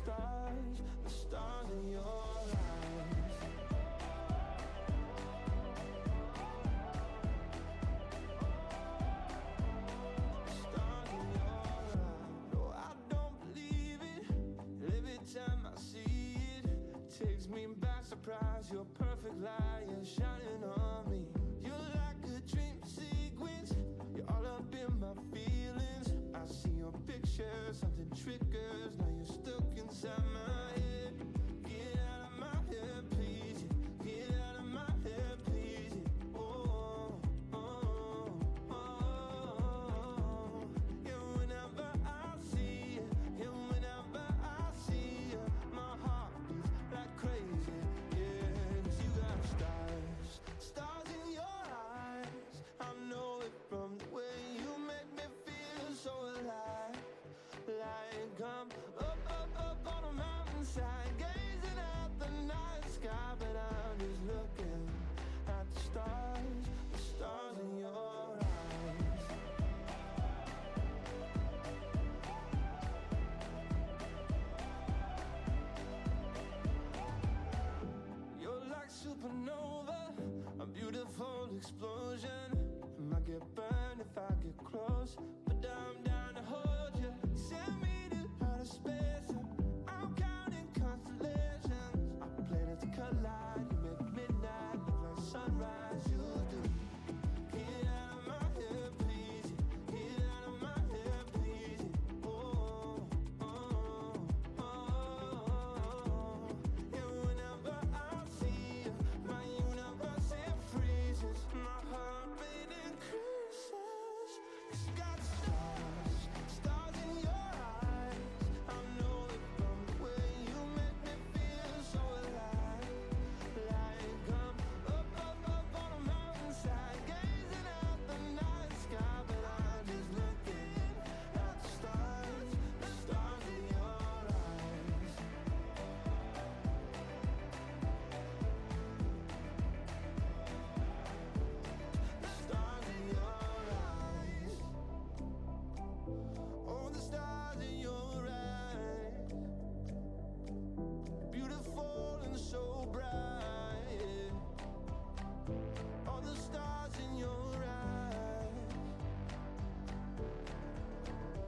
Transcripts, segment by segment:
the stars in your eyes. Surprise, your perfect light is shining on me. You're like a dream sequence. You're all up in my feelings. I see your picture, something triggers. Now you're stuck inside my head. Get out of my head, please. Get out of my head, please. Oh, oh, oh. Yeah, whenever I see you, yeah, whenever I see you, my heart beats like crazy. A beautiful explosion. I might get burned if I get close, but I'm down to hold you. Send me to outer space. I'm counting constellations. Our planets collide. You make midnight look like sunrise. You do. Get out of my head, please. Get out of my head, please. Oh, oh, oh, oh. Yeah, whenever I see you, my universe freezes, my heart rate increases. It's got stars, stars in your eyes. I know it from the way you make me feel so alive. Like I'm up, up, up on a mountainside, gazing at the night sky, but I'm just looking at the stars in your eyes. Stars in your eyes. Oh, the stars in your eyes. Beautiful and so bright. All the stars in your eyes.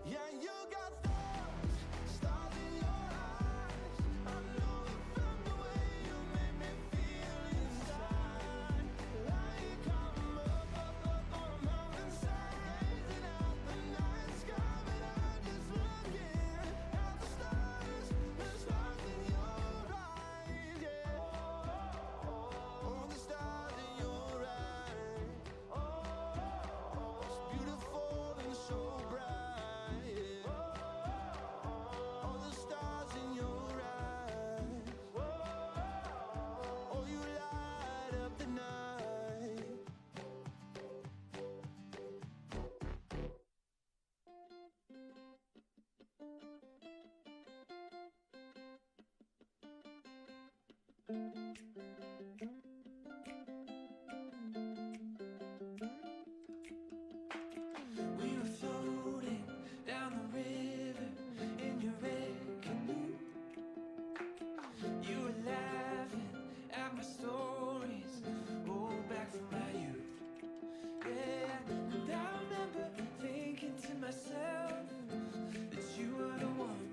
Yeah, you got stars, stars in your eyes. I know it from the way you make me feel inside. Like I'm up, up, up on a mountainside, gazing at the night sky, but I'm just looking at the stars in your eyes. Yeah. Oh, the stars in your eyes. It's beautiful and so bright. All the stars in your eyes. Oh, you light up the night. We were floating down the river in your red canoe. You were laughing at my stories, oh, back from my youth. Yeah, and I remember thinking to myself that you were the one.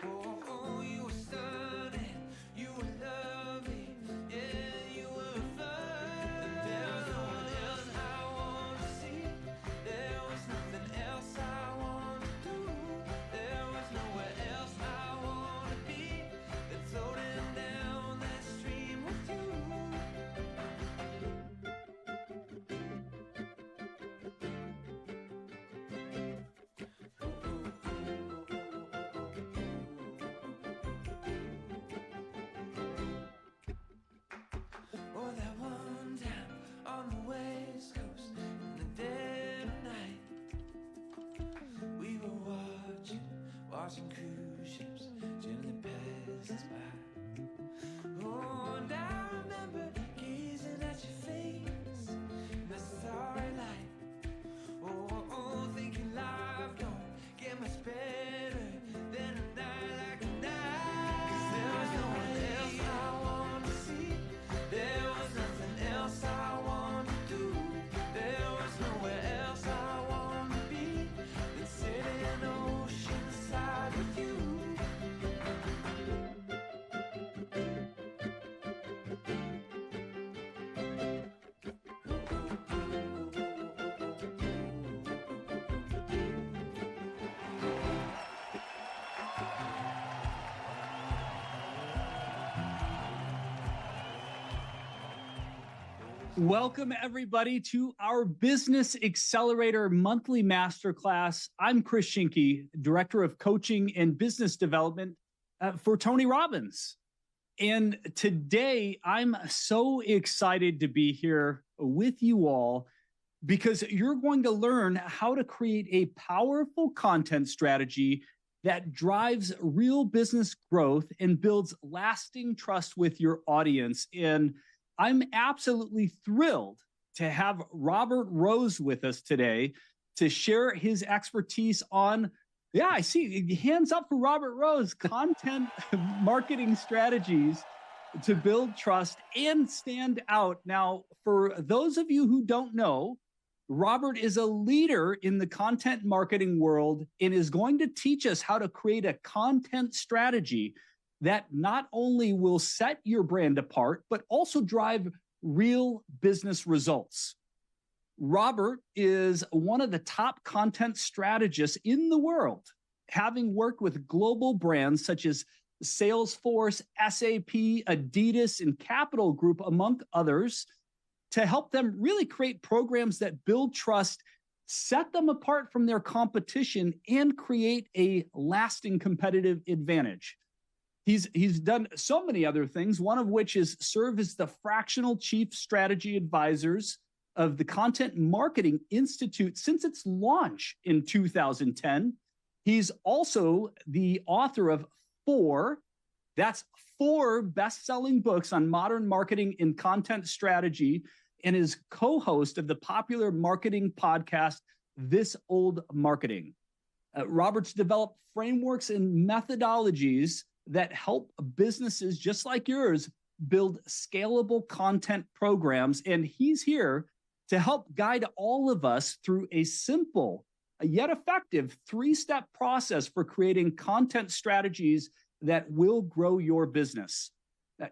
Oh, oh, you were stunning, you were lovely, yeah, you were fun. There was no one else I wanted to see. There was nothing else I wanted to do. There was nowhere else I wanted to be than floating down that stream with you. Oh, that one time on the west coast in the dead of night, we were watching cruise ships gently pass us by. Oh, and I remember gazing at your face in the starry light. Oh, oh, thinking life don't get much better than a night like a night. Welcome, everybody, to our Business Accelerator Monthly Masterclass. I'm Chris Schinke, Director of Coaching and Business Development for Tony Robbins. And today, I'm so excited to be here with you all because you're going to learn how to create a powerful content strategy that drives real business growth and builds lasting trust with your audience. And I'm absolutely thrilled to have Robert Rose with us today to share his expertise on, I see, hands up for Robert Rose, content marketing strategies to build trust and stand out. Now, for those of you who don't know, Robert is a leader in the content marketing world and is going to teach us how to create a content strategy that not only will set your brand apart, but also drive real business results. Robert is one of the top content strategists in the world, having worked with global brands such as Salesforce, SAP, Adidas, and Capital Group, among others, to help them really create programs that build trust, set them apart from their competition, and create a lasting competitive advantage. He's done so many other things, one of which is serve as the fractional chief strategy advisors of the Content Marketing Institute since its launch in 2010. He's also the author of four best-selling books on modern marketing and content strategy, and is co-host of the popular marketing podcast, This Old Marketing. Robert's developed frameworks and methodologies that help businesses just like yours build scalable content programs. And he's here to help guide all of us through a simple yet effective 3-step process for creating content strategies that will grow your business.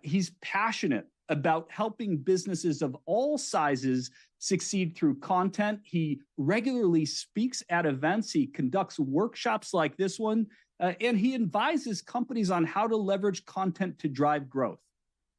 He's passionate about helping businesses of all sizes succeed through content. He regularly speaks at events. He conducts workshops like this one, and he advises companies on how to leverage content to drive growth.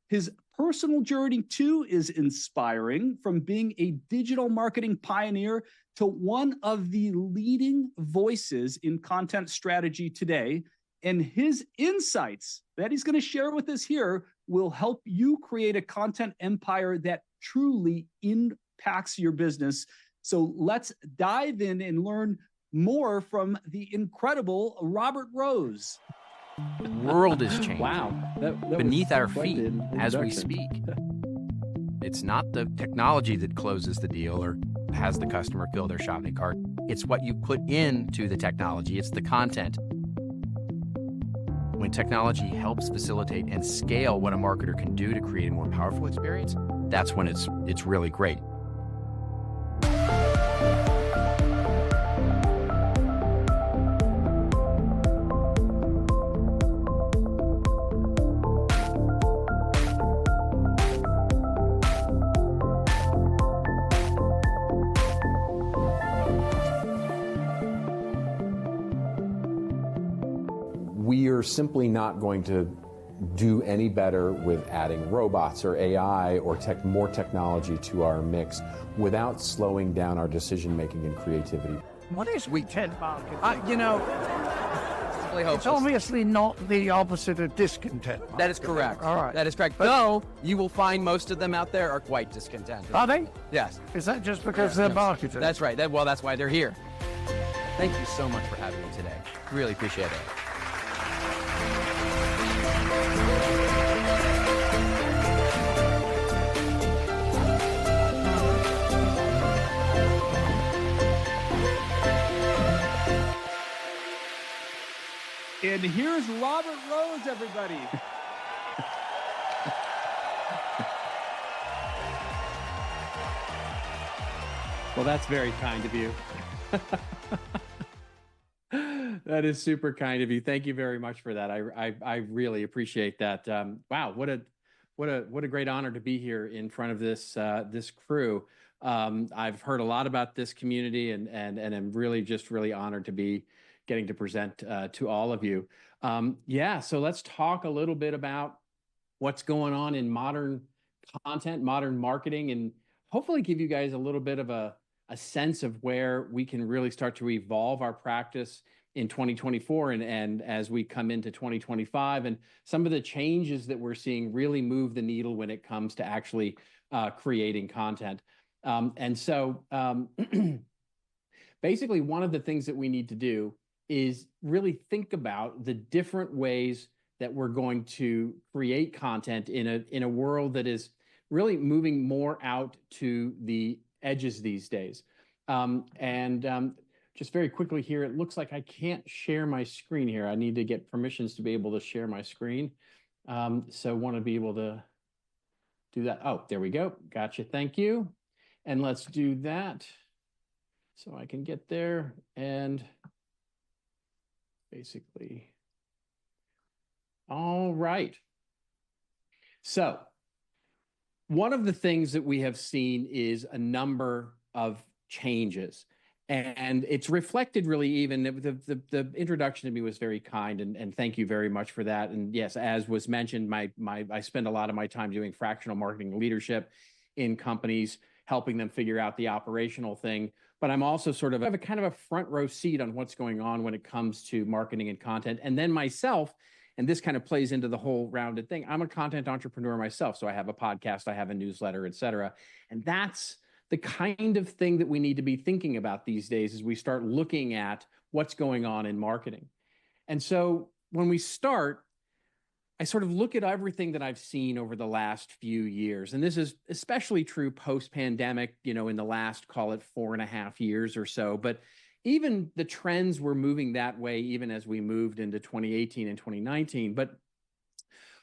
His personal journey, too, is inspiring, from being a digital marketing pioneer to one of the leading voices in content strategy today. And his insights that he's going to share with us here will help you create a content empire that truly impacts your business. So let's dive in and learn more from the incredible Robert Rose. The world is changing. Wow. Beneath our feet as we speak. It's not the technology that closes the deal or has the customer fill their shopping cart. It's what you put into the technology. It's the content. When technology helps facilitate and scale what a marketer can do to create a more powerful experience, that's when it's really great. We are simply not going to do any better with adding robots or AI or more technology to our mix without slowing down our decision-making and creativity. What is weekend marketing? It's obviously not the opposite of discontent. That is correct. All right. That is correct. Though you will find most of them out there are quite discontented. Are they? Yes. Is that just because they're marketing? That's right. That's why they're here. Thank you so much for having me today. Really appreciate it. And here's Robert Rose, everybody. Well, that's very kind of you. That is super kind of you. Thank you very much for that. I really appreciate that. Wow, what a great honor to be here in front of this crew. I've heard a lot about this community, and I'm really honored to be getting to present to all of you. So let's talk a little bit about what's going on in modern content, modern marketing, and hopefully give you guys a little bit of a sense of where we can really start to evolve our practice in 2024 and as we come into 2025, and some of the changes that we're seeing really move the needle when it comes to actually creating content. Basically, one of the things that we need to do is really think about the different ways that we're going to create content in a world that is really moving more out to the edges these days. Just very quickly here, it looks like I can't share my screen here. I need to get permissions to be able to share my screen. So want to be able to do that. Oh, there we go. Gotcha. Thank you. And let's do that so I can get there and basically. All right. So one of the things that we have seen is a number of changes. And it's reflected really even, the introduction to me was very kind, and thank you very much for that. And yes, as was mentioned, I spend a lot of my time doing fractional marketing leadership in companies, helping them figure out the operational thing. But I'm also sort of have a kind of a front row seat on what's going on when it comes to marketing and content. And then myself, and this kind of plays into the whole rounded thing, I'm a content entrepreneur myself. So I have a podcast, I have a newsletter, et cetera. And that's the kind of thing that we need to be thinking about these days as we start looking at what's going on in marketing. And so when we start, I sort of look at everything that I've seen over the last few years. And this is especially true post-pandemic, in the last, call it 4.5 years or so. But even the trends were moving that way, even as we moved into 2018 and 2019. But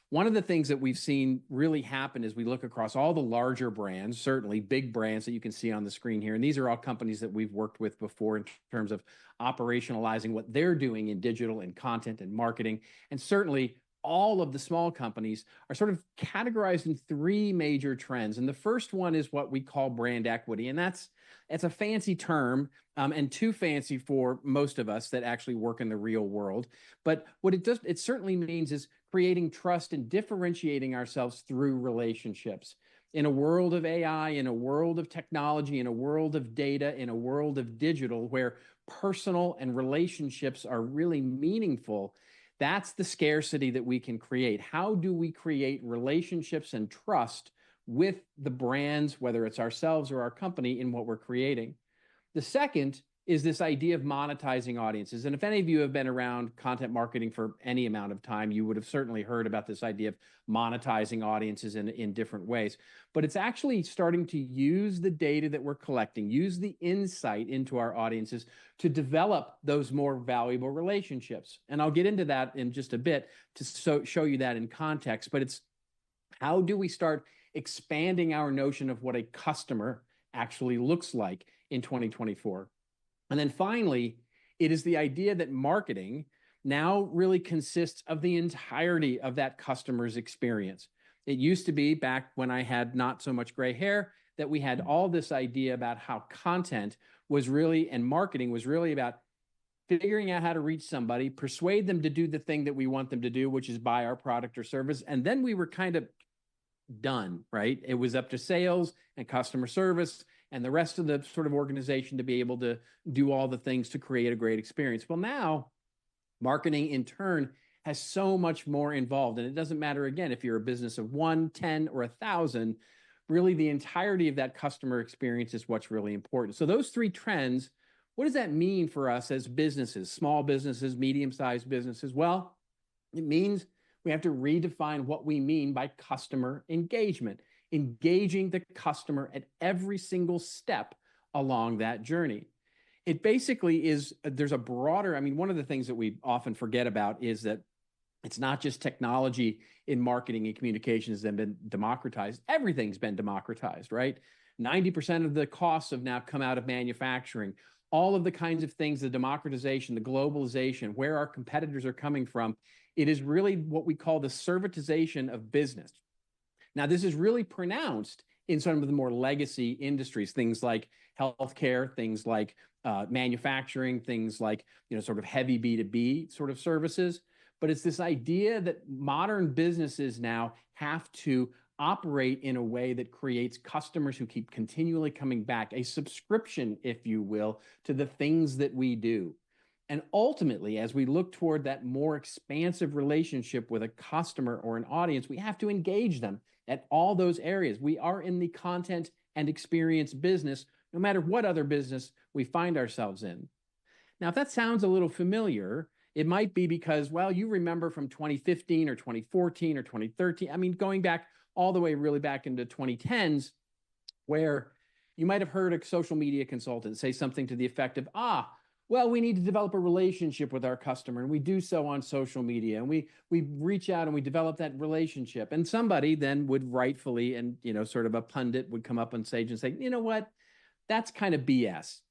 one of the things that we've seen really happen as we look across all the larger brands, certainly big brands that you can see on the screen here, and these are all companies that we've worked with before in terms of operationalizing what they're doing in digital and content and marketing. And certainly all of the small companies are sort of categorized in 3 major trends. And the first one is what we call brand equity. And it's a fancy term and too fancy for most of us that actually work in the real world. But what it does, it certainly means is creating trust and differentiating ourselves through relationships. In a world of AI, in a world of technology, in a world of data, in a world of digital, where personal and relationships are really meaningful, that's the scarcity that we can create. How do we create relationships and trust with the brands, whether it's ourselves or our company, in what we're creating? The second is this idea of monetizing audiences. And if any of you have been around content marketing for any amount of time, you would have certainly heard about this idea of monetizing audiences in different ways. But it's actually starting to use the data that we're collecting, use the insight into our audiences to develop those more valuable relationships. And I'll get into that in just a bit to show you that in context. But it's how do we start expanding our notion of what a customer actually looks like in 2024? And then finally, it is the idea that marketing now really consists of the entirety of that customer's experience. It used to be, back when I had not so much gray hair, that we had all this idea about how content was really, and marketing was really about figuring out how to reach somebody, persuade them to do the thing that we want them to do, which is buy our product or service. And then we were kind of done, right? It was up to sales and customer service and the rest of the sort of organization to be able to do all the things to create a great experience. Well, now marketing in turn has so much more involved. And it doesn't matter, again, if you're a business of 1, 10, or 1,000, really the entirety of that customer experience is what's really important. So those 3 trends, what does that mean for us as businesses, small businesses, medium-sized businesses? Well, it means we have to redefine what we mean by customer engagement, engaging the customer at every single step along that journey. It basically is, there's a broader, one of the things that we often forget about is that it's not just technology in marketing and communications that have been democratized. Everything's been democratized, right? 90% of the costs have now come out of manufacturing. All of the kinds of things, the democratization, the globalization, where our competitors are coming from, it is really what we call the servitization of business. Now, this is really pronounced in some of the more legacy industries, things like healthcare, things like manufacturing, things like, sort of heavy B2B sort of services. But it's this idea that modern businesses now have to operate in a way that creates customers who keep continually coming back, a subscription, if you will, to the things that we do. And ultimately, as we look toward that more expansive relationship with a customer or an audience, we have to engage them at all those areas. We are in the content and experience business, no matter what other business we find ourselves in. Now, if that sounds a little familiar, it might be because, well, you remember from 2015 or 2014 or 2013, I mean, going back all the way really back into 2010s, where you might have heard a social media consultant say something to the effect of, well, we need to develop a relationship with our customer, and we do so on social media, and we reach out and we develop that relationship. And somebody then would rightfully, and sort of a pundit would come up on stage and say, you know what, that's kind of BS.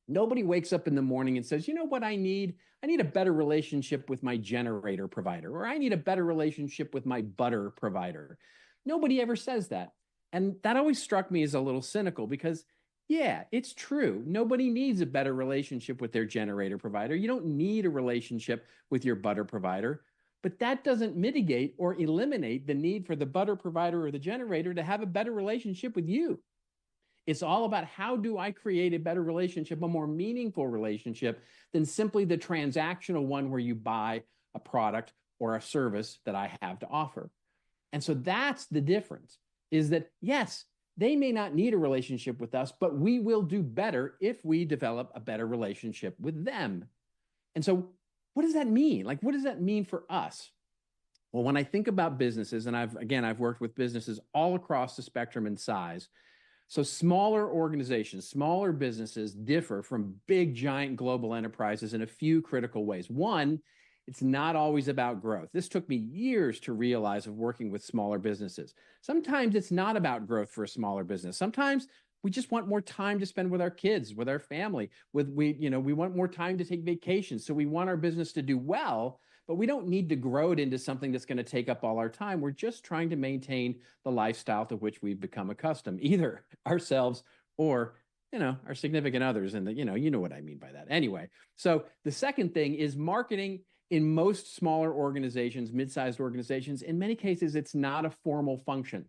Nobody wakes up in the morning and says, you know what I need? I need a better relationship with my generator provider, or I need a better relationship with my butter provider. Nobody ever says that. And that always struck me as a little cynical because, yeah, it's true. Nobody needs a better relationship with their generator provider. You don't need a relationship with your butter provider, but that doesn't mitigate or eliminate the need for the butter provider or the generator to have a better relationship with you. It's all about how do I create a better relationship, a more meaningful relationship than simply the transactional one where you buy a product or a service that I have to offer. And so that's the difference, is that, yes, they may not need a relationship with us, but we will do better if we develop a better relationship with them. And so what does that mean? Like, what does that mean for us? Well, when I think about businesses, and I've worked with businesses all across the spectrum in size. So smaller organizations, smaller businesses differ from big, giant global enterprises in a few critical ways. One, it's not always about growth. This took me years to realize of working with smaller businesses. Sometimes it's not about growth for a smaller business. Sometimes we just want more time to spend with our kids, with our family. We want more time to take vacations. So we want our business to do well, but we don't need to grow it into something that's going to take up all our time. We're just trying to maintain the lifestyle to which we've become accustomed, either ourselves or our significant others. And you know what I mean by that. Anyway, so the second thing is marketing. In most smaller organizations, mid-sized organizations, in many cases, it's not a formal function.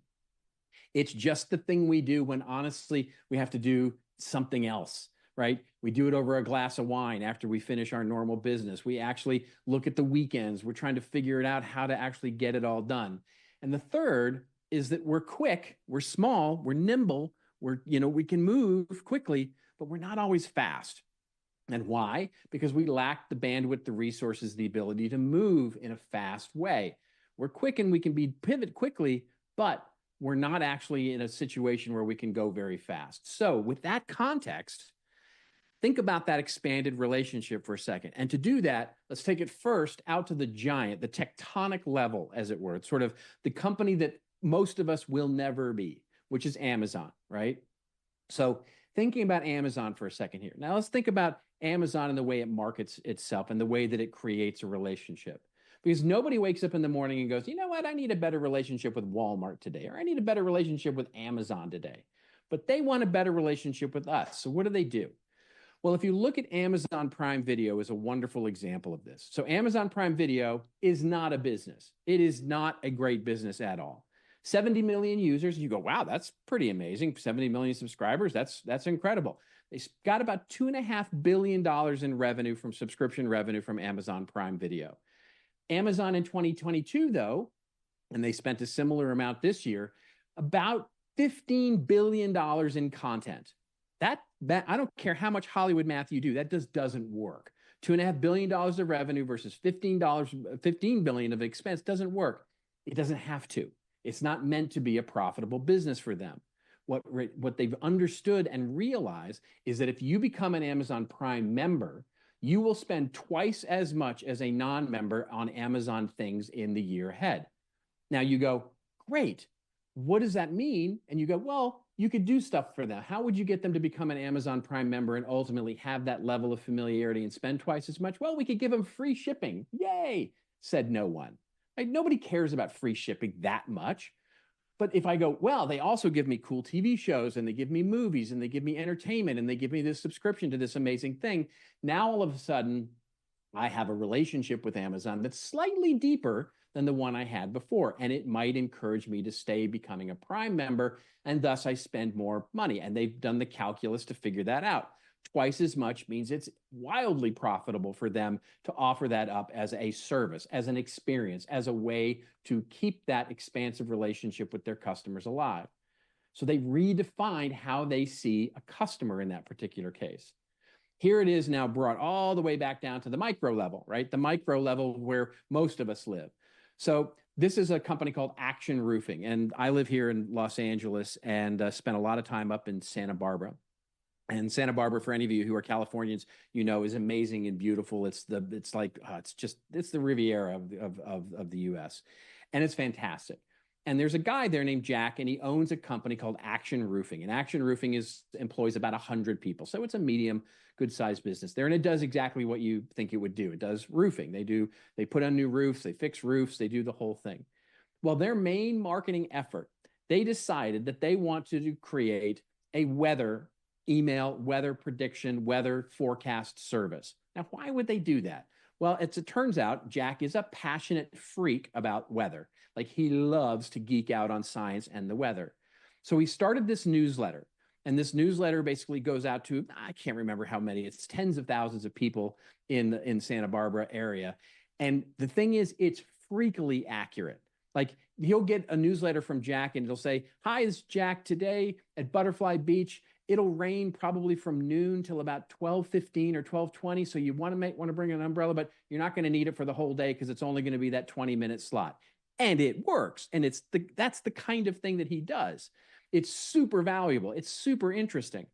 It's just the thing we do when honestly we have to do something else, right? We do it over a glass of wine after we finish our normal business. We actually look at the weekends. We're trying to figure it out how to actually get it all done. And the third is that we're quick, we're small, we're nimble, we can move quickly, but we're not always fast. And why? Because we lack the bandwidth, the resources, the ability to move in a fast way. We're quick and we can pivot quickly, but we're not actually in a situation where we can go very fast. So with that context, think about that expanded relationship for a second. And to do that, let's take it first out to the giant, the tectonic level, as it were. It's sort of the company that most of us will never be, which is Amazon, right? So thinking about Amazon for a second here. Now let's think about Amazon and the way it markets itself and the way that it creates a relationship. Because nobody wakes up in the morning and goes, you know what, I need a better relationship with Walmart today, or I need a better relationship with Amazon today. But they want a better relationship with us. So what do? Well, if you look at Amazon Prime Video is a wonderful example of this. So Amazon Prime Video is not a business. It is not a great business at all. 70 million users, you go, wow, that's pretty amazing. 70 million subscribers, that's incredible. They got about $2.5 billion in revenue from subscription revenue from Amazon Prime Video. Amazon in 2022, though, and they spent a similar amount this year, about $15 billion in content. That I don't care how much Hollywood math you do, that just doesn't work. $2.5 billion of revenue versus $15 billion of expense doesn't work. It doesn't have to. It's not meant to be a profitable business for them. What they've understood and realized is that if you become an Amazon Prime member, you will spend twice as much as a non-member on Amazon things in the year ahead. Now you go, great. What does that mean? And you go, well, you could do stuff for them. How would you get them to become an Amazon Prime member and ultimately have that level of familiarity and spend twice as much? Well, we could give them free shipping. Yay, said no one. Right? Nobody cares about free shipping that much. But if I go, well, they also give me cool TV shows and they give me movies and they give me entertainment and they give me this subscription to this amazing thing. Now, all of a sudden, I have a relationship with Amazon that's slightly deeper than the one I had before. And it might encourage me to stay becoming a Prime member, and thus I spend more money. And they've done the calculus to figure that out. Twice as much means it's wildly profitable for them to offer that up as a service, as an experience, as a way to keep that expansive relationship with their customers alive. So they redefined how they see a customer in that particular case. Here it is now brought all the way back down to the micro level, right? The micro level where most of us live. So this is a company called Action Roofing, and I live here in Los Angeles and spent a lot of time up in Santa Barbara. And Santa Barbara, for any of you who are Californians, you know, is amazing and beautiful. It's the Riviera of the U.S. and it's fantastic. And there's a guy there named Jack, and he owns a company called Action Roofing. And Action Roofing employs about 100 people. So it's a medium, good-sized business there. And it does exactly what you think it would do. It does roofing. They put on new roofs, they fix roofs, they do the whole thing. Well, their main marketing effort, they decided that they want to create a weather email, weather prediction, weather forecast service. Now, why would they do that? Well, it turns out Jack is a passionate freak about weather. Like, he loves to geek out on science and the weather. So he started this newsletter, and this newsletter basically goes out to, I can't remember how many, it's tens of thousands of people in Santa Barbara area. And the thing is, it's freakily accurate. Like, you'll get a newsletter from Jack and it'll say, "Hi, it's Jack. Today at Butterfly Beach, it'll rain probably from noon till about 12:15 or 12:20. So you want to bring an umbrella, but you're not going to need it for the whole day because it's only going to be that 20-minute slot." And it works. And that's the kind of thing that he does. It's super valuable. It's super interesting.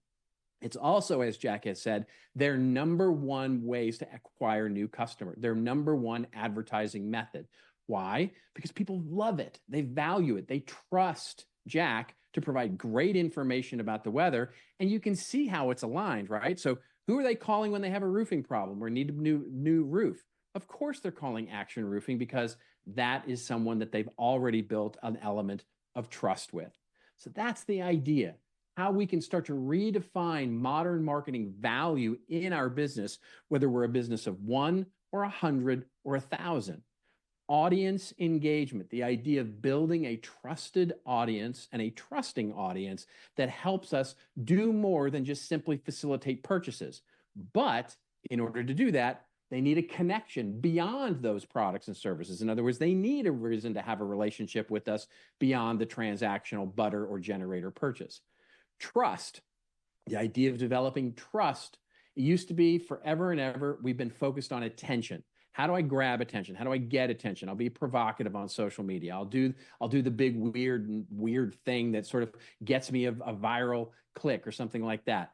It's also, as Jack has said, their number one ways to acquire new customers, their number one advertising method. Why? Because people love it. They value it. They trust Jack to provide great information about the weather. And you can see how it's aligned, right? So who are they calling when they have a roofing problem or need a new roof? Of course, they're calling Action Roofing because that is someone that they've already built an element of trust with. So that's the idea. How we can start to redefine modern marketing value in our business, whether we're a business of 1 or 100 or 1,000. Audience engagement, the idea of building a trusted audience and a trusting audience that helps us do more than just simply facilitate purchases. But in order to do that, they need a connection beyond those products and services. In other words, they need a reason to have a relationship with us beyond the transactional butter or generator purchase. Trust, the idea of developing trust. It used to be forever and ever, we've been focused on attention. How do I grab attention? How do I get attention? I'll be provocative on social media. I'll do the big weird thing that sort of gets me a viral click or something like that.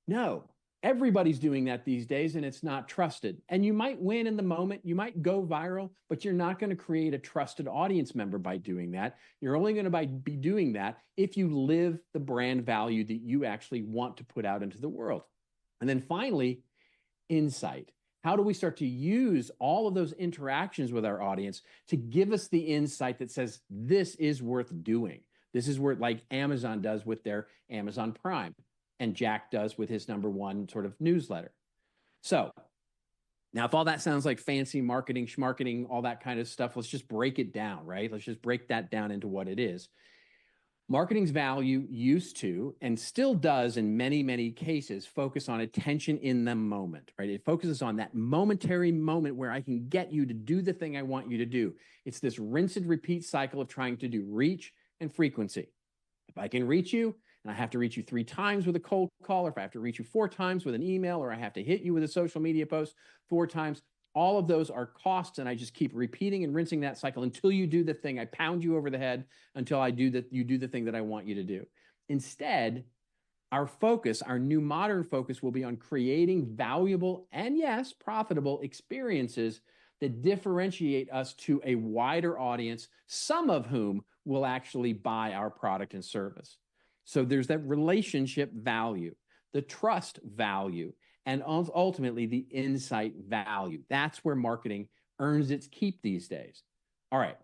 No, everybody's doing that these days, and it's not trusted. And you might win in the moment, you might go viral, but you're not going to create a trusted audience member by doing that. You're only going to be doing that if you live the brand value that you actually want to put out into the world. And then finally, insight. How do we start to use all of those interactions with our audience to give us the insight that says, this is worth doing? This is worth, like Amazon does with their Amazon Prime, and Jack does with his number one sort of newsletter. So now, if all that sounds like fancy marketing, schmarketing, all that kind of stuff, let's just break it down, right? Let's just break that down into what it is. Marketing's value used to, and still does in many, many cases, focus on attention in the moment, right? It focuses on that momentary moment where I can get you to do the thing I want you to do. It's this rinse and repeat cycle of trying to do reach and frequency. If I can reach you, and I have to reach you 3 times with a cold call, or if I have to reach you 4 times with an email, or I have to hit you with a social media post 4 times, all of those are costs, and I just keep repeating and rinsing that cycle until you do the thing. I pound you over the head until you do the thing that I want you to do. Instead, our focus, our new modern focus, will be on creating valuable and, yes, profitable experiences that differentiate us to a wider audience, some of whom will actually buy our product and service. So there's that relationship value, the trust value, and ultimately the insight value. That's where marketing earns its keep these days. All right,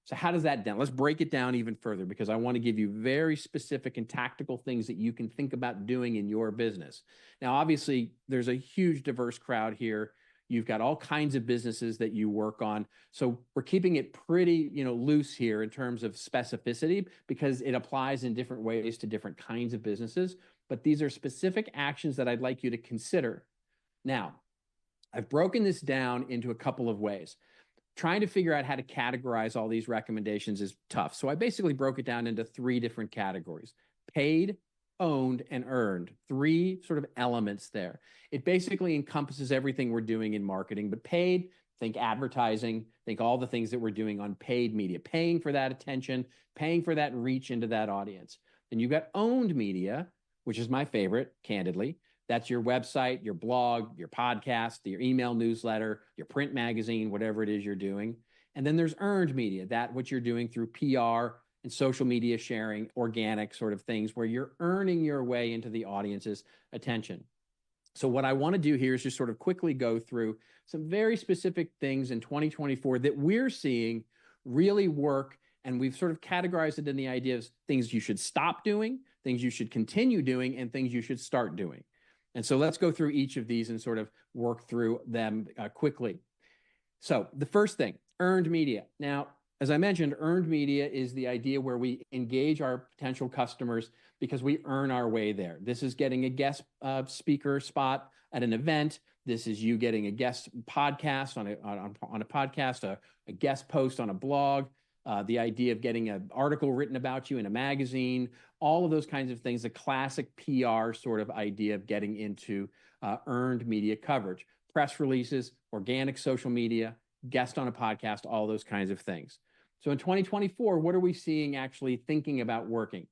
so how does that down? Let's break it down even further, because I want to give you very specific and tactical things that you can think about doing in your business. Now, obviously, there's a huge diverse crowd here. You've got all kinds of businesses that you work on. So we're keeping it pretty, loose here in terms of specificity because it applies in different ways to different kinds of businesses. But these are specific actions that I'd like you to consider. Now, I've broken this down into a couple of ways. Trying to figure out how to categorize all these recommendations is tough. So I basically broke it down into 3 different categories: paid, owned, and earned. 3 sort of elements there. It basically encompasses everything we're doing in marketing, but paid, think advertising, think all the things that we're doing on paid media, paying for that attention, paying for that reach into that audience. Then you've got owned media, which is my favorite, candidly. That's your website, your blog, your podcast, your email newsletter, your print magazine, whatever it is you're doing. And then there's earned media, that what you're doing through PR and social media sharing, organic sort of things where you're earning your way into the audience's attention. So what I want to do here is just sort of quickly go through some very specific things in 2024 that we're seeing really work. And we've sort of categorized it in the idea of things you should stop doing, things you should continue doing, and things you should start doing. And so let's go through each of these and sort of work through them quickly. So the first thing, earned media. Now, as I mentioned, earned media is the idea where we engage our potential customers because we earn our way there. This is getting a guest speaker spot at an event. This is you getting a guest podcast on a podcast, a guest post on a blog, the idea of getting an article written about you in a magazine, all of those kinds of things, the classic PR sort of idea of getting into earned media coverage, press releases, organic social media, guest on a podcast, all those kinds of things. So in 2024, what are we seeing actually thinking about working?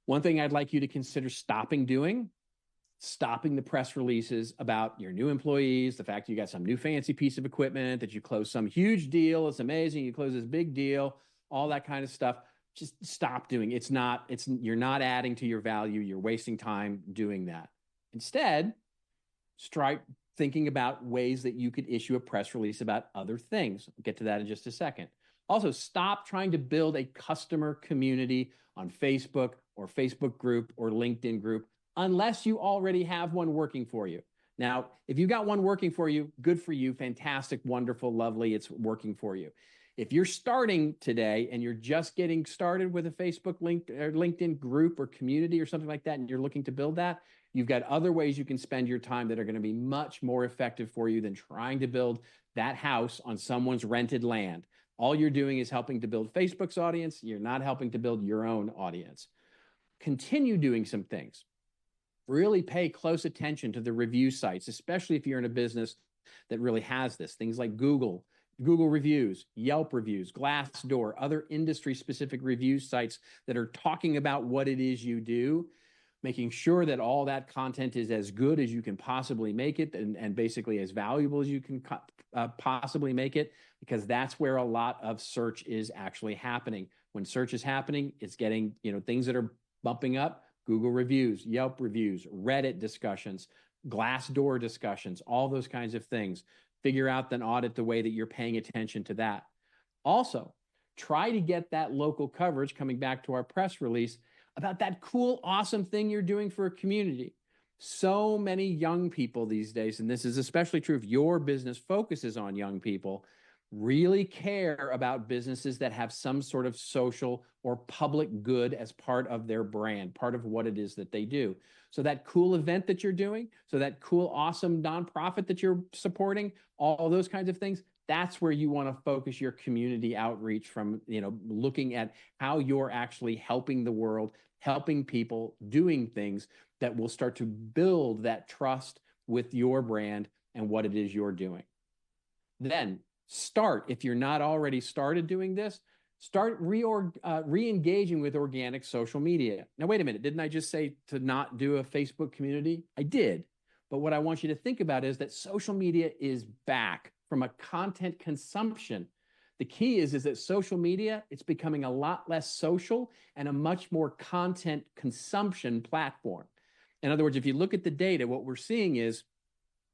One thing I'd like you to consider stopping the press releases about your new employees, the fact that you got some new fancy piece of equipment, that you closed some huge deal, it's amazing, you close this big deal, all that kind of stuff. Just stop doing it. You're not adding to your value, you're wasting time doing that. Instead, start thinking about ways that you could issue a press release about other things. I'll get to that in just a second. Also, stop trying to build a customer community on Facebook or Facebook group or LinkedIn group unless you already have one working for you. Now, if you got one working for you, good for you, fantastic, wonderful, lovely, it's working for you. If you're starting today and you're just getting started with a Facebook or LinkedIn group or community or something like that, and you're looking to build that, you've got other ways you can spend your time that are going to be much more effective for you than trying to build that house on someone's rented land. All you're doing is helping to build Facebook's audience. You're not helping to build your own audience. Continue doing some things. Really pay close attention to the review sites, especially if you're in a business that really has this. Things like Google reviews, Yelp reviews, Glassdoor, other industry-specific review sites that are talking about what it is you do, making sure that all that content is as good as you can possibly make it and basically as valuable as you can possibly make it, because that's where a lot of search is actually happening. When search is happening, it's getting, things that are bumping up, Google reviews, Yelp reviews, Reddit discussions, Glassdoor discussions, all those kinds of things. Figure out, then audit the way that you're paying attention to that. Also, try to get that local coverage, coming back to our press release, about that cool, awesome thing you're doing for a community. So many young people these days, and this is especially true if your business focuses on young people, really care about businesses that have some sort of social or public good as part of their brand, part of what it is that they do. So that cool event that you're doing, so that cool, awesome nonprofit that you're supporting, all those kinds of things, that's where you want to focus your community outreach from, looking at how you're actually helping the world, helping people, doing things that will start to build that trust with your brand and what it is you're doing. Then if you're not already started doing this, start re-engaging with organic social media. Now, wait a minute. Didn't I just say to not do a Facebook community? I did. But what I want you to think about is that social media is back from a content consumption. The key is that social media, it's becoming a lot less social and a much more content consumption platform. In other words, if you look at the data, what we're seeing is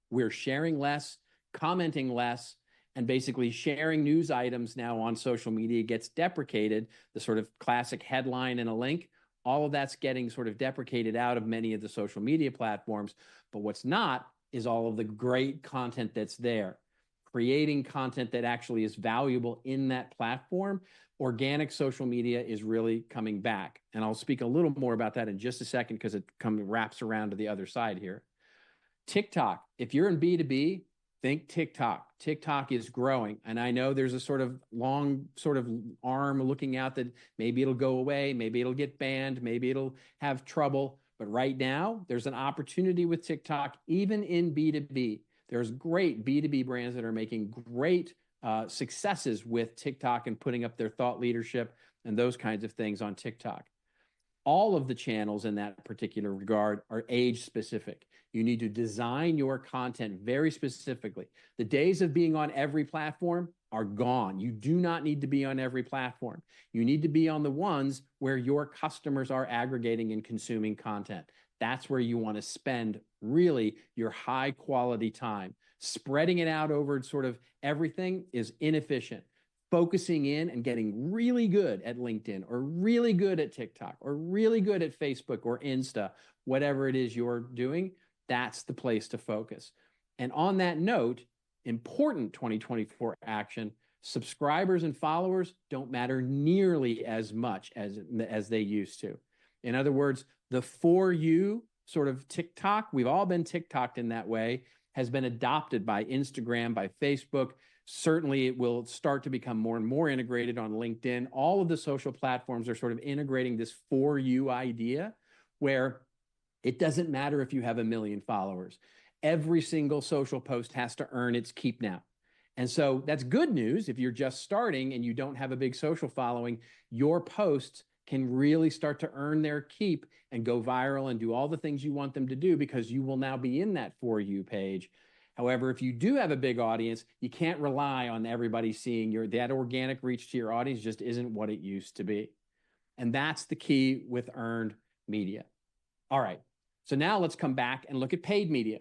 we're sharing less, commenting less, and basically sharing news items now on social media gets deprecated. The sort of classic headline and a link, all of that's getting sort of deprecated out of many of the social media platforms. But what's not is all of the great content that's there. Creating content that actually is valuable in that platform. Organic social media is really coming back. And I'll speak a little more about that in just a second because it wraps around to the other side here. TikTok, if you're in B2B, think TikTok. TikTok is growing. And I know there's a sort of long sort of arm looking out that maybe it'll go away, maybe it'll get banned, maybe it'll have trouble. But right now, there's an opportunity with TikTok, even in B2B. There's great B2B brands that are making great successes with TikTok and putting up their thought leadership and those kinds of things on TikTok. All of the channels in that particular regard are age specific. You need to design your content very specifically. The days of being on every platform are gone. You do not need to be on every platform. You need to be on the ones where your customers are aggregating and consuming content. That's where you want to spend really your high quality time. Spreading it out over sort of everything is inefficient. Focusing in and getting really good at LinkedIn or really good at TikTok or really good at Facebook or Insta, whatever it is you're doing, that's the place to focus. And on that note, important 2024 action, subscribers and followers don't matter nearly as much as they used to. In other words, the For You sort of TikTok, we've all been TikToked in that way, has been adopted by Instagram, by Facebook. Certainly, it will start to become more and more integrated on LinkedIn. All of the social platforms are sort of integrating this For You idea where it doesn't matter if you have 1 million followers. Every single social post has to earn its keep now. And so that's good news. If you're just starting and you don't have a big social following, your posts can really start to earn their keep and go viral and do all the things you want them to do because you will now be in that For You page. However, if you do have a big audience, you can't rely on everybody seeing that organic reach to your audience just isn't what it used to be. And that's the key with earned media. All right. So now let's come back and look at paid media.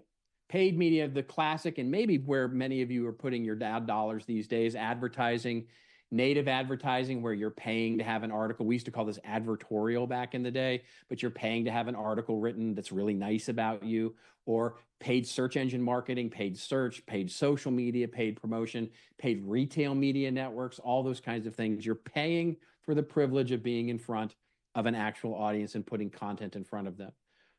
Paid media, the classic, and maybe where many of you are putting your ad dollars these days, advertising, native advertising, where you're paying to have an article. We used to call this advertorial back in the day, but you're paying to have an article written that's really nice about you, or paid search engine marketing, paid search, paid social media, paid promotion, paid retail media networks, all those kinds of things. You're paying for the privilege of being in front of an actual audience and putting content in front of them.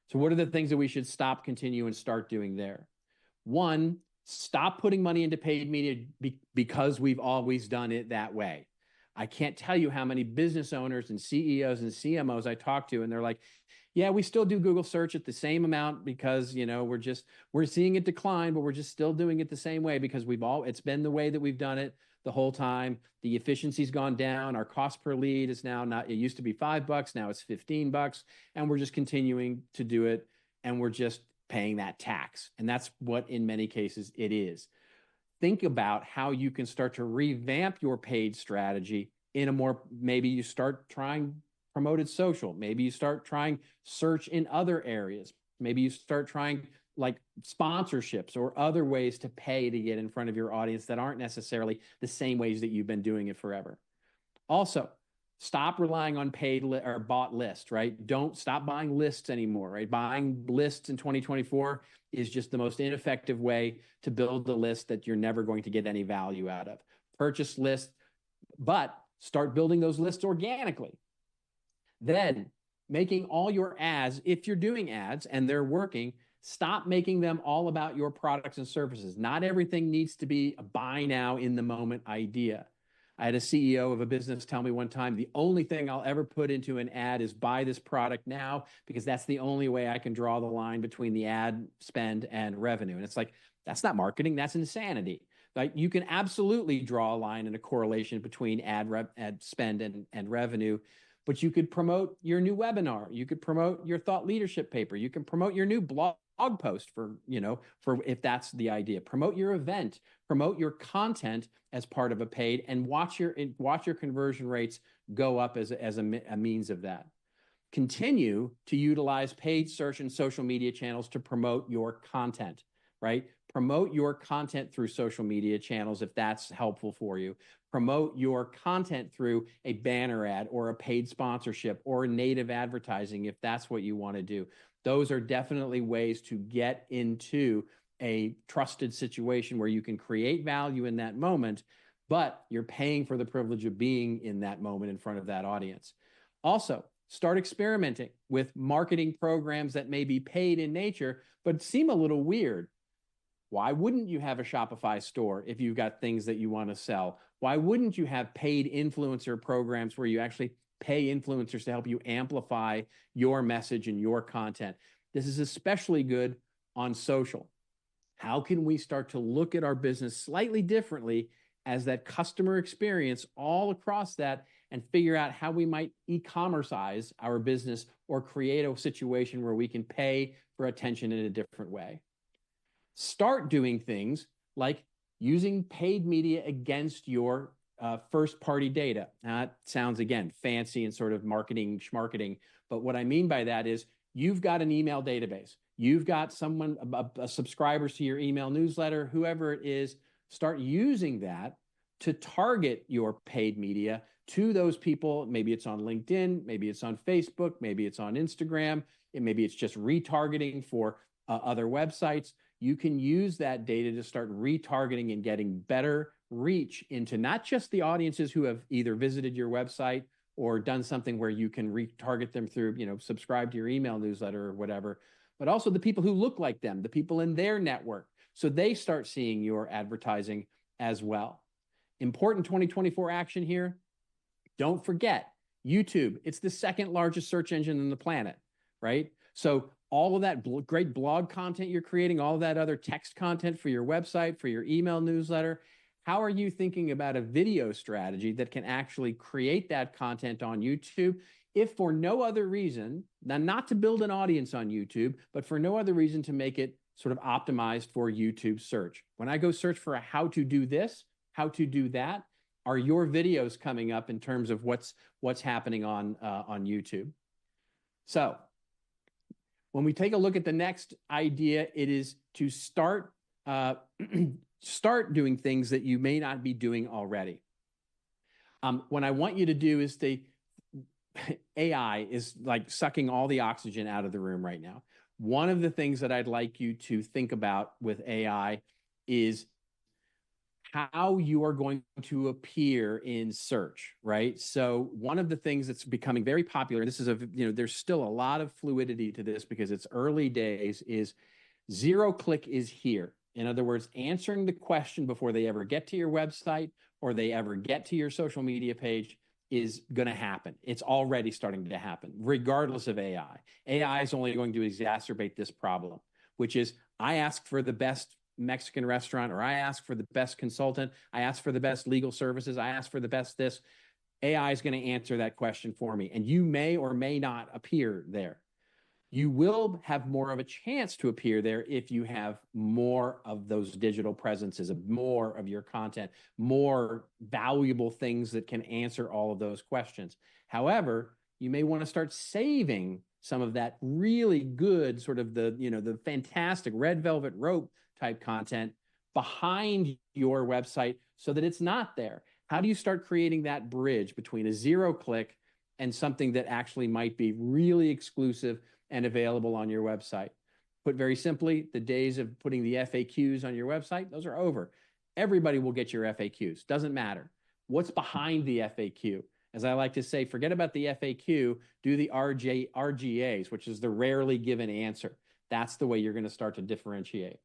So what are the things that we should stop, continue, and start doing there? One, stop putting money into paid media because we've always done it that way. I can't tell you how many business owners and CEOs and CMOs I talk to, and they're like, yeah, we still do Google search at the same amount because, we're seeing it decline, but we're just still doing it the same way because it's been the way that we've done it the whole time. The efficiency's gone down. Our cost per lead is now it used to be $5, now it's $15, and we're just continuing to do it, and we're just paying that tax. And that's what in many cases it is. Think about how you can start to revamp your paid strategy maybe you start trying promoted social. Maybe you start trying search in other areas. Maybe you start trying like sponsorships or other ways to pay to get in front of your audience that aren't necessarily the same ways that you've been doing it forever. Also, stop relying on paid or bought lists, right? Don't stop buying lists anymore, right? Buying lists in 2024 is just the most ineffective way to build a list that you're never going to get any value out of. Purchase lists, but start building those lists organically. Then making all your ads, if you're doing ads and they're working, stop making them all about your products and services. Not everything needs to be a buy now in the moment idea. I had a CEO of a business tell me one time, the only thing I'll ever put into an ad is buy this product now, because that's the only way I can draw the line between the ad spend and revenue. And it's like, that's not marketing, that's insanity. Like, you can absolutely draw a line and a correlation between ad spend and revenue, but you could promote your new webinar. You could promote your thought leadership paper. You can promote your new blog post for if that's the idea. Promote your event, promote your content as part of a paid, and watch your conversion rates go up as a means of that. Continue to utilize paid search and social media channels to promote your content, right? Promote your content through social media channels if that's helpful for you. Promote your content through a banner ad or a paid sponsorship or native advertising if that's what you want to do. Those are definitely ways to get into a trusted situation where you can create value in that moment, but you're paying for the privilege of being in that moment in front of that audience. Also, start experimenting with marketing programs that may be paid in nature, but seem a little weird. Why wouldn't you have a Shopify store if you've got things that you want to sell? Why wouldn't you have paid influencer programs where you actually pay influencers to help you amplify your message and your content? This is especially good on social. How can we start to look at our business slightly differently as that customer experience all across that, and figure out how we might e-commerceize our business or create a situation where we can pay for attention in a different way? Start doing things like using paid media against your first-party data. Now, that sounds, again, fancy and sort of marketing schmarketing, but what I mean by that is you've got an email database. You've got someone, subscribers to your email newsletter, whoever it is. Start using that to target your paid media to those people. Maybe it's on LinkedIn, maybe it's on Facebook, maybe it's on Instagram, and maybe it's just retargeting for other websites. You can use that data to start retargeting and getting better reach into not just the audiences who have either visited your website or done something where you can retarget them through, subscribe to your email newsletter or whatever, but also the people who look like them, the people in their network, so they start seeing your advertising as well. Important 2024 action here. Don't forget, YouTube, it's the second largest search engine on the planet, right? So all of that great blog content you're creating, all of that other text content for your website, for your email newsletter, how are you thinking about a video strategy that can actually create that content on YouTube, if for no other reason, now not to build an audience on YouTube, but for no other reason to make it sort of optimized for YouTube search? When I go search for a how to do this, how to do that, are your videos coming up in terms of what's happening on YouTube? So when we take a look at the next idea, it is to start doing things that you may not be doing already. What I want you to do is AI is like sucking all the oxygen out of the room right now. One of the things that I'd like you to think about with AI is how you are going to appear in search, right? So one of the things that's becoming very popular, this is there's still a lot of fluidity to this because it's early days, is zero-click is here. In other words, answering the question before they ever get to your website or they ever get to your social media page is going to happen. It's already starting to happen, regardless of AI. AI is only going to exacerbate this problem, which is I ask for the best Mexican restaurant, or I ask for the best consultant, I ask for the best legal services, I ask for the best this. AI is going to answer that question for me, and you may or may not appear there. You will have more of a chance to appear there if you have more of those digital presences, more of your content, more valuable things that can answer all of those questions. However, you may want to start saving some of that really good sort of the fantastic red velvet rope type content behind your website so that it's not there. How do you start creating that bridge between a zero click and something that actually might be really exclusive and available on your website? Put very simply, the days of putting the FAQs on your website, those are over. Everybody will get your FAQs. Doesn't matter. What's behind the FAQ? As I like to say, forget about the FAQ, do the RGAs, which is the rarely given answer. That's the way you're going to start to differentiate.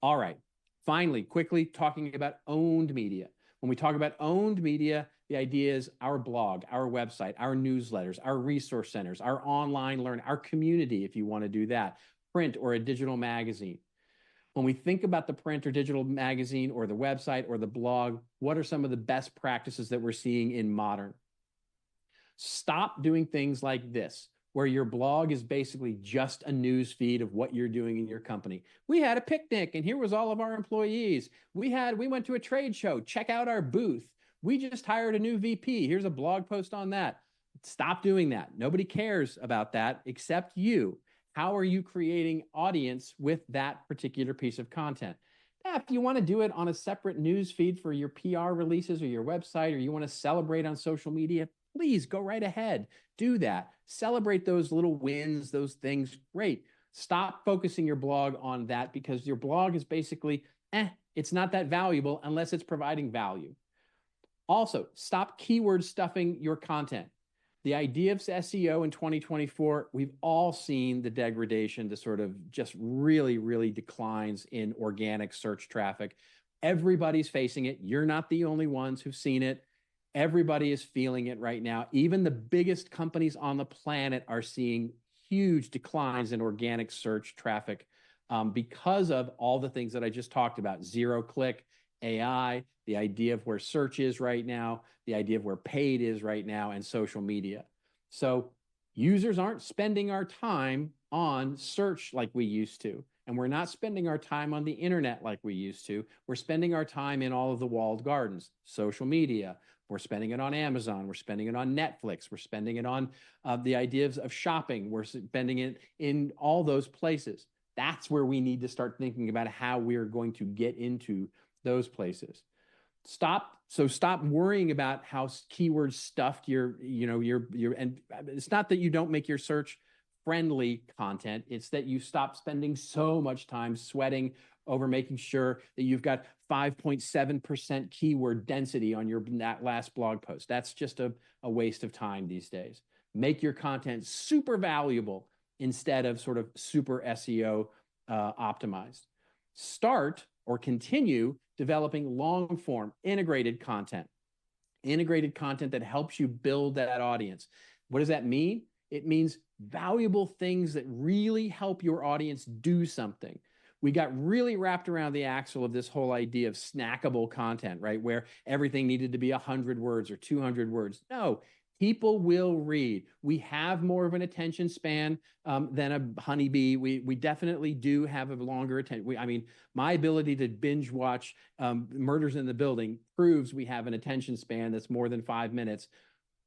All right. Finally, quickly talking about owned media. When we talk about owned media, the idea is our blog, our website, our newsletters, our resource centers, our online learning, our community, if you want to do that, print or a digital magazine. When we think about the print or digital magazine or the website or the blog, what are some of the best practices that we're seeing in modern? Stop doing things like this, where your blog is basically just a news feed of what you're doing in your company. We had a picnic and here was all of our employees. We went to a trade show. Check out our booth. We just hired a new VP. Here's a blog post on that. Stop doing that. Nobody cares about that except you. How are you creating audience with that particular piece of content? Now, if you want to do it on a separate news feed for your PR releases or your website, or you want to celebrate on social media, please go right ahead. Do that. Celebrate those little wins, those things. Great. Stop focusing your blog on that, because your blog is basically, it's not that valuable unless it's providing value. Also, stop keyword stuffing your content. The idea of SEO in 2024, we've all seen the degradation, the sort of just really, really declines in organic search traffic. Everybody's facing it. You're not the only ones who've seen it. Everybody is feeling it right now. Even the biggest companies on the planet are seeing huge declines in organic search traffic because of all the things that I just talked about: zero click, AI, the idea of where search is right now, the idea of where paid is right now, and social media. So users aren't spending our time on search like we used to. And we're not spending our time on the internet like we used to. We're spending our time in all of the walled gardens, social media. We're spending it on Amazon. We're spending it on Netflix. We're spending it on the ideas of shopping. We're spending it in all those places. That's where we need to start thinking about how we're going to get into those places. Stop worrying about how keywords stuffed your, and it's not that you don't make your search friendly content. It's that you stop spending so much time sweating over making sure that you've got 5.7% keyword density on that last blog post. That's just a waste of time these days. Make your content super valuable instead of sort of super SEO optimized. Start or continue developing long form integrated content that helps you build that audience. What does that mean? It means valuable things that really help your audience do something. We got really wrapped around the axle of this whole idea of snackable content, right? Where everything needed to be 100 words or 200 words. No, people will read. We have more of an attention span than a honeybee. We definitely do have a longer attention. I mean, my ability to binge watch Murders in the Building proves we have an attention span that's more than 5 minutes.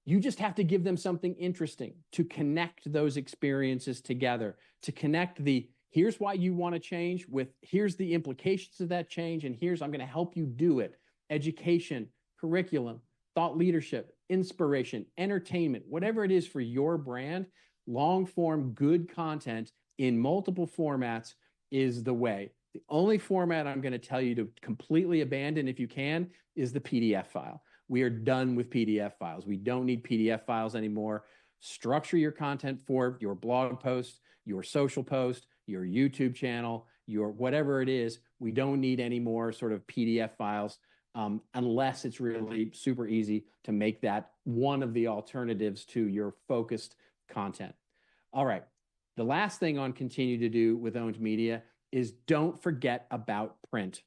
You just have to give them something interesting to connect those experiences together, to connect the here's why you want to change with here's the implications of that change, and I'm going to help you do it. Education, curriculum, thought leadership, inspiration, entertainment, whatever it is for your brand, long form, good content in multiple formats is the way. The only format I'm going to tell you to completely abandon, if you can, is the PDF file. We are done with PDF files. We don't need PDF files anymore. Structure your content for your blog post, your social post, your YouTube channel, your whatever it is. We don't need any more sort of PDF files unless it's really super easy to make that one of the alternatives to your focused content. All right. The last thing on continue to do with owned media is don't forget about print.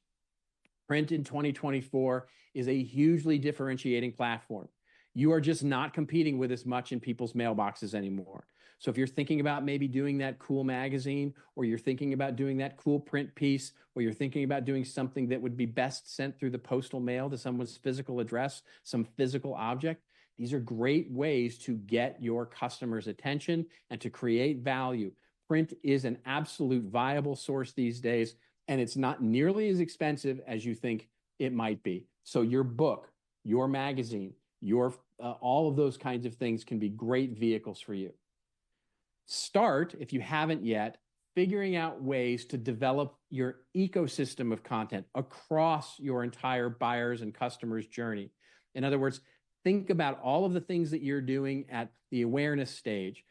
Print in 2024 is a hugely differentiating platform. You are just not competing with as much in people's mailboxes anymore. So if you're thinking about maybe doing that cool magazine, or you're thinking about doing that cool print piece, or you're thinking about doing something that would be best sent through the postal mail to someone's physical address, some physical object, these are great ways to get your customers' attention and to create value. Print is an absolute viable source these days, and it's not nearly as expensive as you think it might be. So your book, your magazine, your all of those kinds of things can be great vehicles for you. Start, if you haven't yet, figuring out ways to develop your ecosystem of content across your entire buyers and customers' journey. In other words, think about all of the things that you're doing at the awareness stage,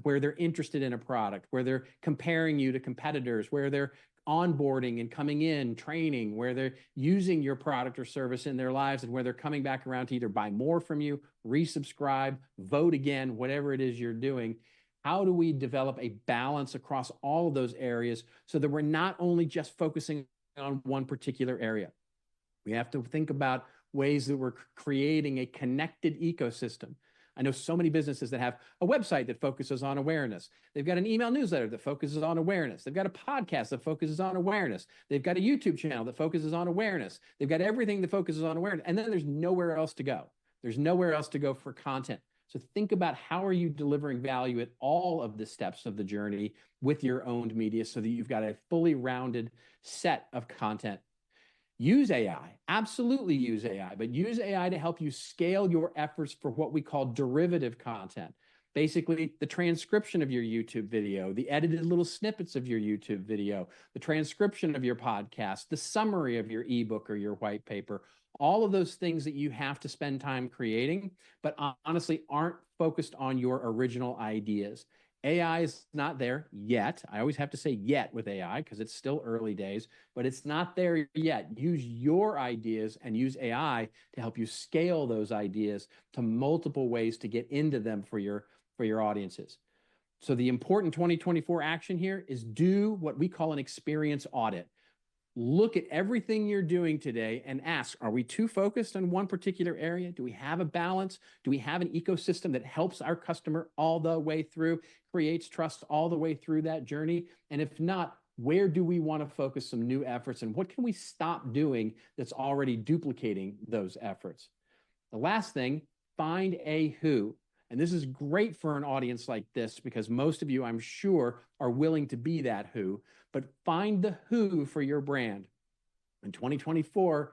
where they're interested in a product, where they're comparing you to competitors, where they're onboarding and coming in, training, where they're using your product or service in their lives, and where they're coming back around to either buy more from you, resubscribe, vote again, whatever it is you're doing. How do we develop a balance across all of those areas so that we're not only just focusing on one particular area? We have to think about ways that we're creating a connected ecosystem. I know so many businesses that have a website that focuses on awareness. They've got an email newsletter that focuses on awareness. They've got a podcast that focuses on awareness. They've got a YouTube channel that focuses on awareness. They've got everything that focuses on awareness. And then there's nowhere else to go. There's nowhere else to go for content. So think about how are you delivering value at all of the steps of the journey with your owned media so that you've got a fully rounded set of content. Use AI, absolutely use AI, but use AI to help you scale your efforts for what we call derivative content. basically the transcription of your YouTube video, the edited little snippets of your YouTube video, the transcription of your podcast, the summary of your ebook or your white paper, all of those things that you have to spend time creating, but honestly aren't focused on your original ideas. AI is not there yet. I always have to say yet with AI because it's still early days, but it's not there yet. Use your ideas and use AI to help you scale those ideas to multiple ways to get into them for your audiences. So the important 2024 action here is do what we call an experience audit. Look at everything you're doing today and ask, are we too focused on one particular area? Do we have a balance? Do we have an ecosystem that helps our customer all the way through, creates trust all the way through that journey? And if not, where do we want to focus some new efforts and what can we stop doing that's already duplicating those efforts? The last thing, find a who. And this is great for an audience like this because most of you, I'm sure, are willing to be that who, but find the who for your brand. In 2024,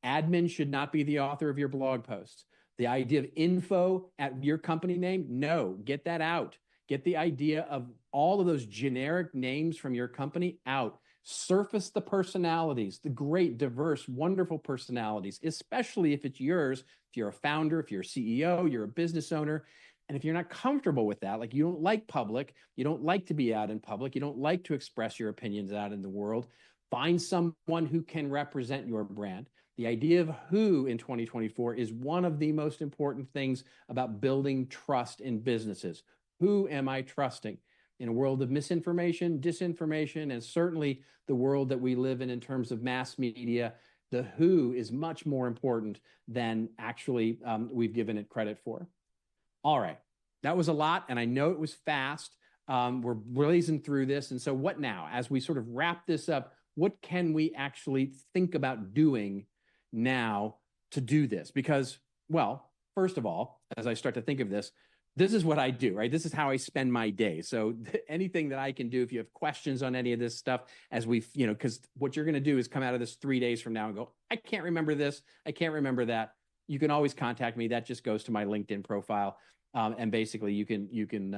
admin should not be the author of your blog posts. The idea of info at your company name, no, get that out. Get the idea of all of those generic names from your company out. Surface the personalities, the great, diverse, wonderful personalities, especially if it's yours, if you're a founder, if you're a CEO, you're a business owner. And if you're not comfortable with that, like you don't like public, you don't like to be out in public, you don't like to express your opinions out in the world, find someone who can represent your brand. The idea of who in 2024 is one of the most important things about building trust in businesses. Who am I trusting? In a world of misinformation, disinformation, and certainly the world that we live in terms of mass media, the who is much more important than actually we've given it credit for. All right, that was a lot, and I know it was fast. We're blazing through this, and so what now? As we sort of wrap this up, what can we actually think about doing now to do this? Because, well, first of all, as I start to think of this, this is what I do, right? This is how I spend my day. So anything that I can do, if you have questions on any of this stuff, as we've, because what you're going to do is come out of this 3 days from now and go, I can't remember this. I can't remember that. You can always contact me. That just goes to my LinkedIn profile. And basically you can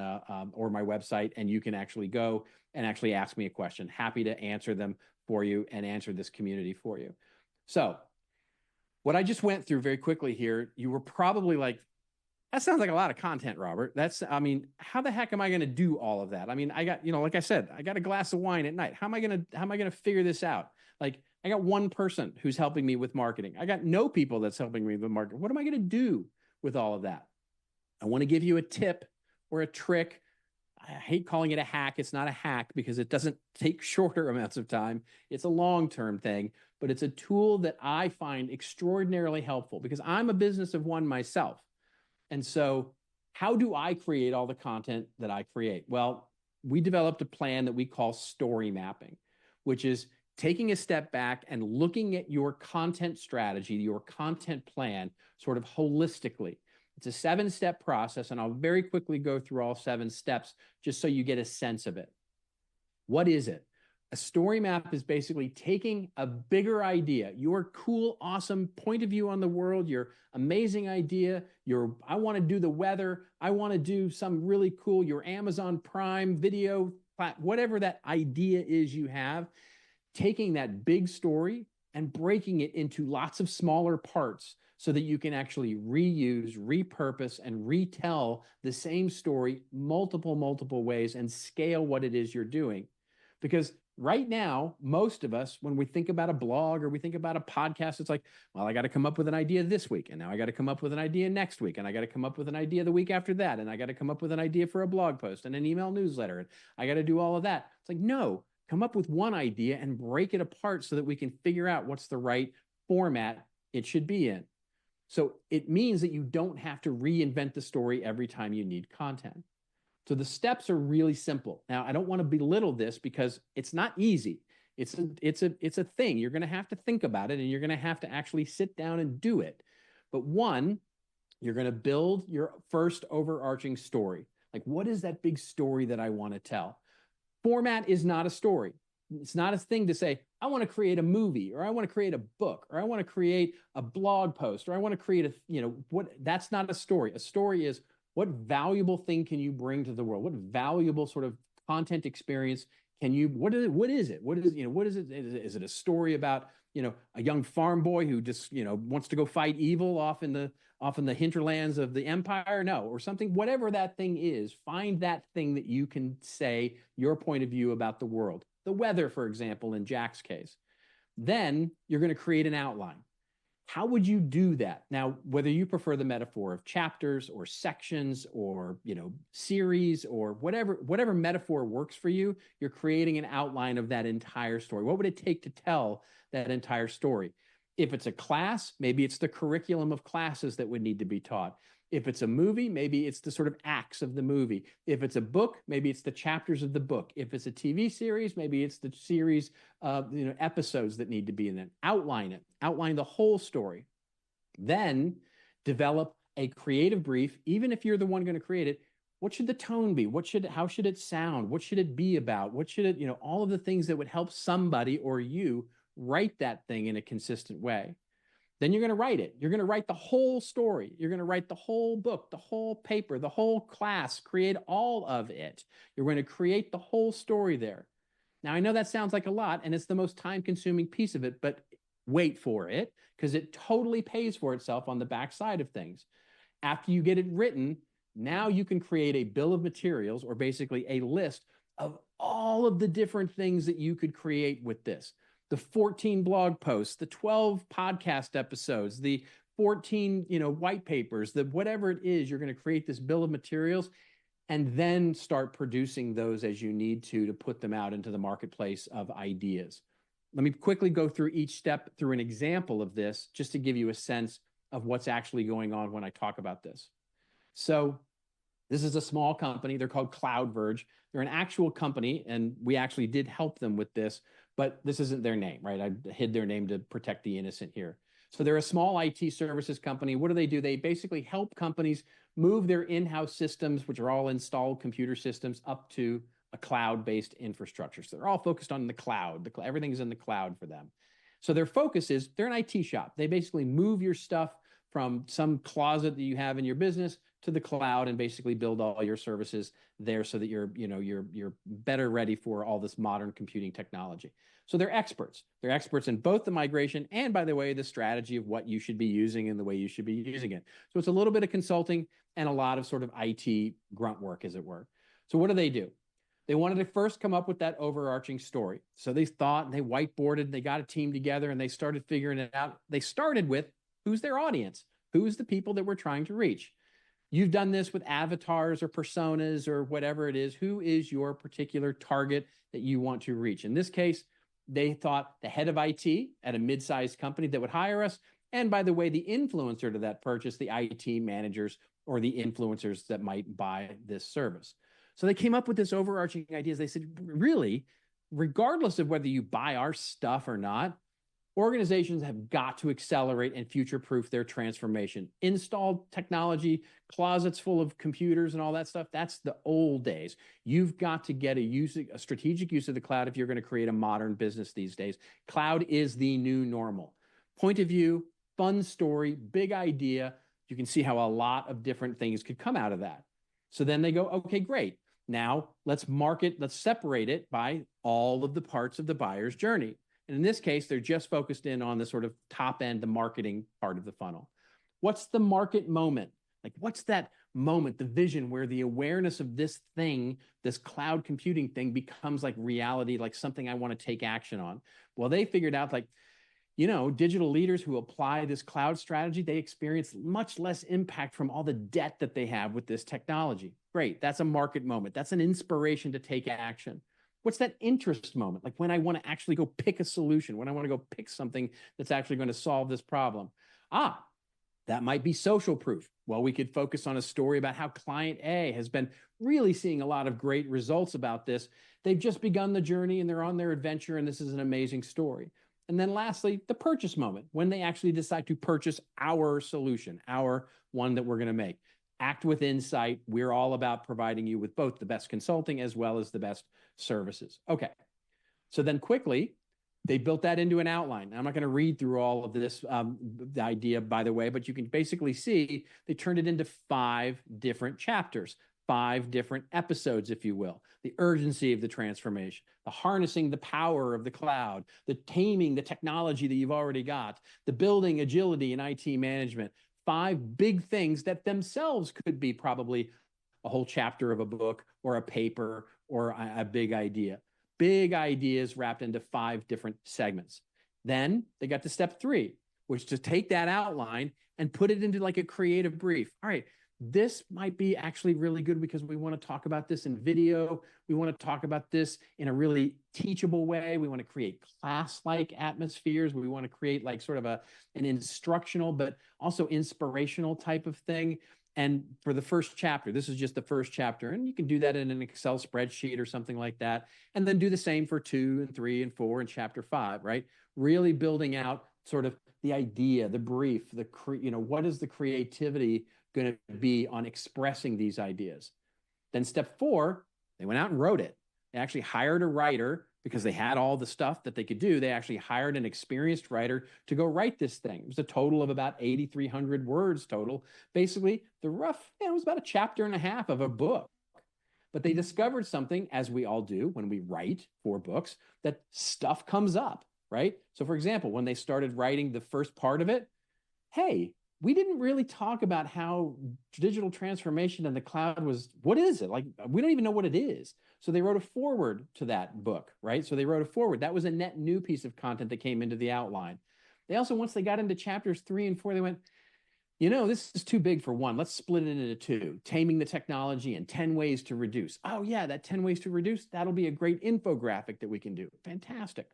or my website, and you can actually go and actually ask me a question. Happy to answer them for you and answer this community for you. So what I just went through very quickly here, you were probably like, that sounds like a lot of content, Robert. I mean, how the heck am I going to do all of that? I mean, I got, like I said, I got a glass of wine at night. How am I going to figure this out? Like, I got one person who's helping me with marketing. I got no people that's helping me with marketing. What am I going to do with all of that? I want to give you a tip or a trick. I hate calling it a hack. It's not a hack because it doesn't take shorter amounts of time. It's a long-term thing, but it's a tool that I find extraordinarily helpful because I'm a business of one myself. And so how do I create all the content that I create? Well, we developed a plan that we call story mapping, which is taking a step back and looking at your content strategy, your content plan, sort of holistically. It's a 7-step process, and I'll very quickly go through all 7 steps just so you get a sense of it. What is it? A story map is basically taking a bigger idea, your cool, awesome point of view on the world, your amazing idea, I want to do the weather, I want to do some really cool, your Amazon Prime video, whatever that idea is you have, taking that big story and breaking it into lots of smaller parts so that you can actually reuse, repurpose, and retell the same story multiple ways and scale what it is you're doing. Because right now, most of us, when we think about a blog or we think about a podcast, it's like, well, I got to come up with an idea this week, and now I got to come up with an idea next week, and I got to come up with an idea the week after that, and I got to come up with an idea for a blog post and an email newsletter, and I got to do all of that. It's like, no, come up with one idea and break it apart so that we can figure out what's the right format it should be in. So it means that you don't have to reinvent the story every time you need content. So the steps are really simple. Now, I don't want to belittle this because it's not easy. It's a thing. You're going to have to think about it, and you're going to have to actually sit down and do it. But one, you're going to build your first overarching story. Like, what is that big story that I want to tell? Format is not a story. It's not a thing to say, I want to create a movie, or I want to create a book, or I want to create a blog post, or I want to create that's not a story. A story is, What valuable thing can you bring to the world? What valuable sort of content experience can you, what is it? What is it? What is it? Is it a story about, a young farm boy who just, wants to go fight evil off in the hinterlands of the empire? No, or something, whatever that thing is, find that thing that you can say your point of view about the world. The weather, for example, in Jack's case. Then you're going to create an outline. How would you do that? Now, whether you prefer the metaphor of chapters or sections or, series or whatever metaphor works for you, you're creating an outline of that entire story. What would it take to tell that entire story? If it's a class, maybe it's the curriculum of classes that would need to be taught. If it's a movie, maybe it's the sort of acts of the movie. If it's a book, maybe it's the chapters of the book. If it's a TV series, maybe it's the series of episodes that need to be in it. Outline it. Outline the whole story. Then develop a creative brief, even if you're the one going to create it. What should the tone be? How should it sound? What should it be about? What should it, all of the things that would help somebody or you write that thing in a consistent way. Then you're going to write it. You're going to write the whole story. You're going to write the whole book, the whole paper, the whole class, create all of it. You're going to create the whole story there. Now, I know that sounds like a lot, and it's the most time-consuming piece of it, but wait for it, because it totally pays for itself on the backside of things. After you get it written, now you can create a bill of materials, or basically a list of all of the different things that you could create with this. The 14 blog posts, the 12 podcast episodes, the 14, white papers, the whatever it is, you're going to create this bill of materials and then start producing those as you need to put them out into the marketplace of ideas. Let me quickly go through each step through an example of this, just to give you a sense of what's actually going on when I talk about this. So this is a small company. They're called CloudVerge. They're an actual company, and we actually did help them with this, but this isn't their name, right? I hid their name to protect the innocent here. So they're a small IT services company. What do? They basically help companies move their in-house systems, which are all installed computer systems, up to a cloud-based infrastructure. So they're all focused on the cloud. Everything's in the cloud for them. So their focus is, they're an IT shop. They basically move your stuff from some closet that you have in your business to the cloud and basically build all your services there so that you're better ready for all this modern computing technology. So they're experts. They're experts in both the migration and, by the way, the strategy of what you should be using and the way you should be using it. So it's a little bit of consulting and a lot of sort of IT grunt work, as it were. So what do? They wanted to first come up with that overarching story. So they thought, and they whiteboarded, they got a team together, and they started figuring it out. They started with, who's their audience? Who's the people that we're trying to reach? You've done this with avatars or personas or whatever it is. Who is your particular target that you want to reach? In this case, they thought the head of IT at a mid-sized company that would hire us. And by the way, the influencer to that purchase, the IT managers or the influencers that might buy this service. So they came up with this overarching ideas. They said, really, regardless of whether you buy our stuff or not, organizations have got to accelerate and future-proof their transformation. Installed technology, closets full of computers and all that stuff, that's the old days. You've got to get a strategic use of the cloud if you're going to create a modern business these days. Cloud is the new normal. Point of view, fun story, big idea. You can see how a lot of different things could come out of that. So then they go, okay, great. Now let's separate it by all of the parts of the buyer's journey. And in this case, they're just focused in on the sort of top end, the marketing part of the funnel. What's the market moment? Like, what's that moment, the vision where the awareness of this thing, this cloud computing thing becomes like reality, like something I want to take action on? Well, they figured out digital leaders who apply this cloud strategy, they experience much less impact from all the debt that they have with this technology. Great. That's a market moment. That's an inspiration to take action. What's that interest moment? Like when I want to actually go pick a solution, when I want to go pick something that's actually going to solve this problem. That might be social proof. Well, we could focus on a story about how client A has been really seeing a lot of great results about this. They've just begun the journey and they're on their adventure, and this is an amazing story. And then lastly, the purchase moment, when they actually decide to purchase our solution, our one that we're going to make. Act with insight. We're all about providing you with both the best consulting as well as the best services. Okay. So then quickly, they built that into an outline. I'm not going to read through all of this, the idea, by the way, but you can basically see they turned it into 5 different chapters, 5 different episodes, if you will. The urgency of the transformation, the harnessing the power of the cloud, the taming the technology that you've already got, the building agility in IT management. 5 big things that themselves could be probably a whole chapter of a book or a paper or a big idea. Big ideas wrapped into 5 different segments. Then they got to step 3, which is to take that outline and put it into like a creative brief. All right, this might be actually really good because we want to talk about this in video. We want to talk about this in a really teachable way. We want to create class-like atmospheres. We want to create like sort of an instructional, but also inspirational type of thing. And for the first chapter, this is just the first chapter, and you can do that in an Excel spreadsheet or something like that, and then do the same for 2 and 3 and 4 and chapter 5, right? Really building out sort of the idea, the brief, what is the creativity going to be on expressing these ideas. Then step 4, they went out and wrote it. They actually hired a writer because they had all the stuff that they could do. They actually hired an experienced writer to go write this thing. It was a total of about 8,300 words total. Basically, it was about a chapter and a half of a book. But they discovered something, as we all do when we write for books, that stuff comes up, right? So for example, when they started writing the first part of it, hey, we didn't really talk about how digital transformation in the cloud was, what is it? Like, we don't even know what it is. So they wrote a foreword to that book, right? So they wrote a foreword. That was a net new piece of content that came into the outline. They also, once they got into chapters 3 and 4, they went, this is too big for 1. Let's split it into 2. Taming the technology and 10 ways to reduce. Oh yeah, that 10 ways to reduce, that'll be a great infographic that we can do. Fantastic.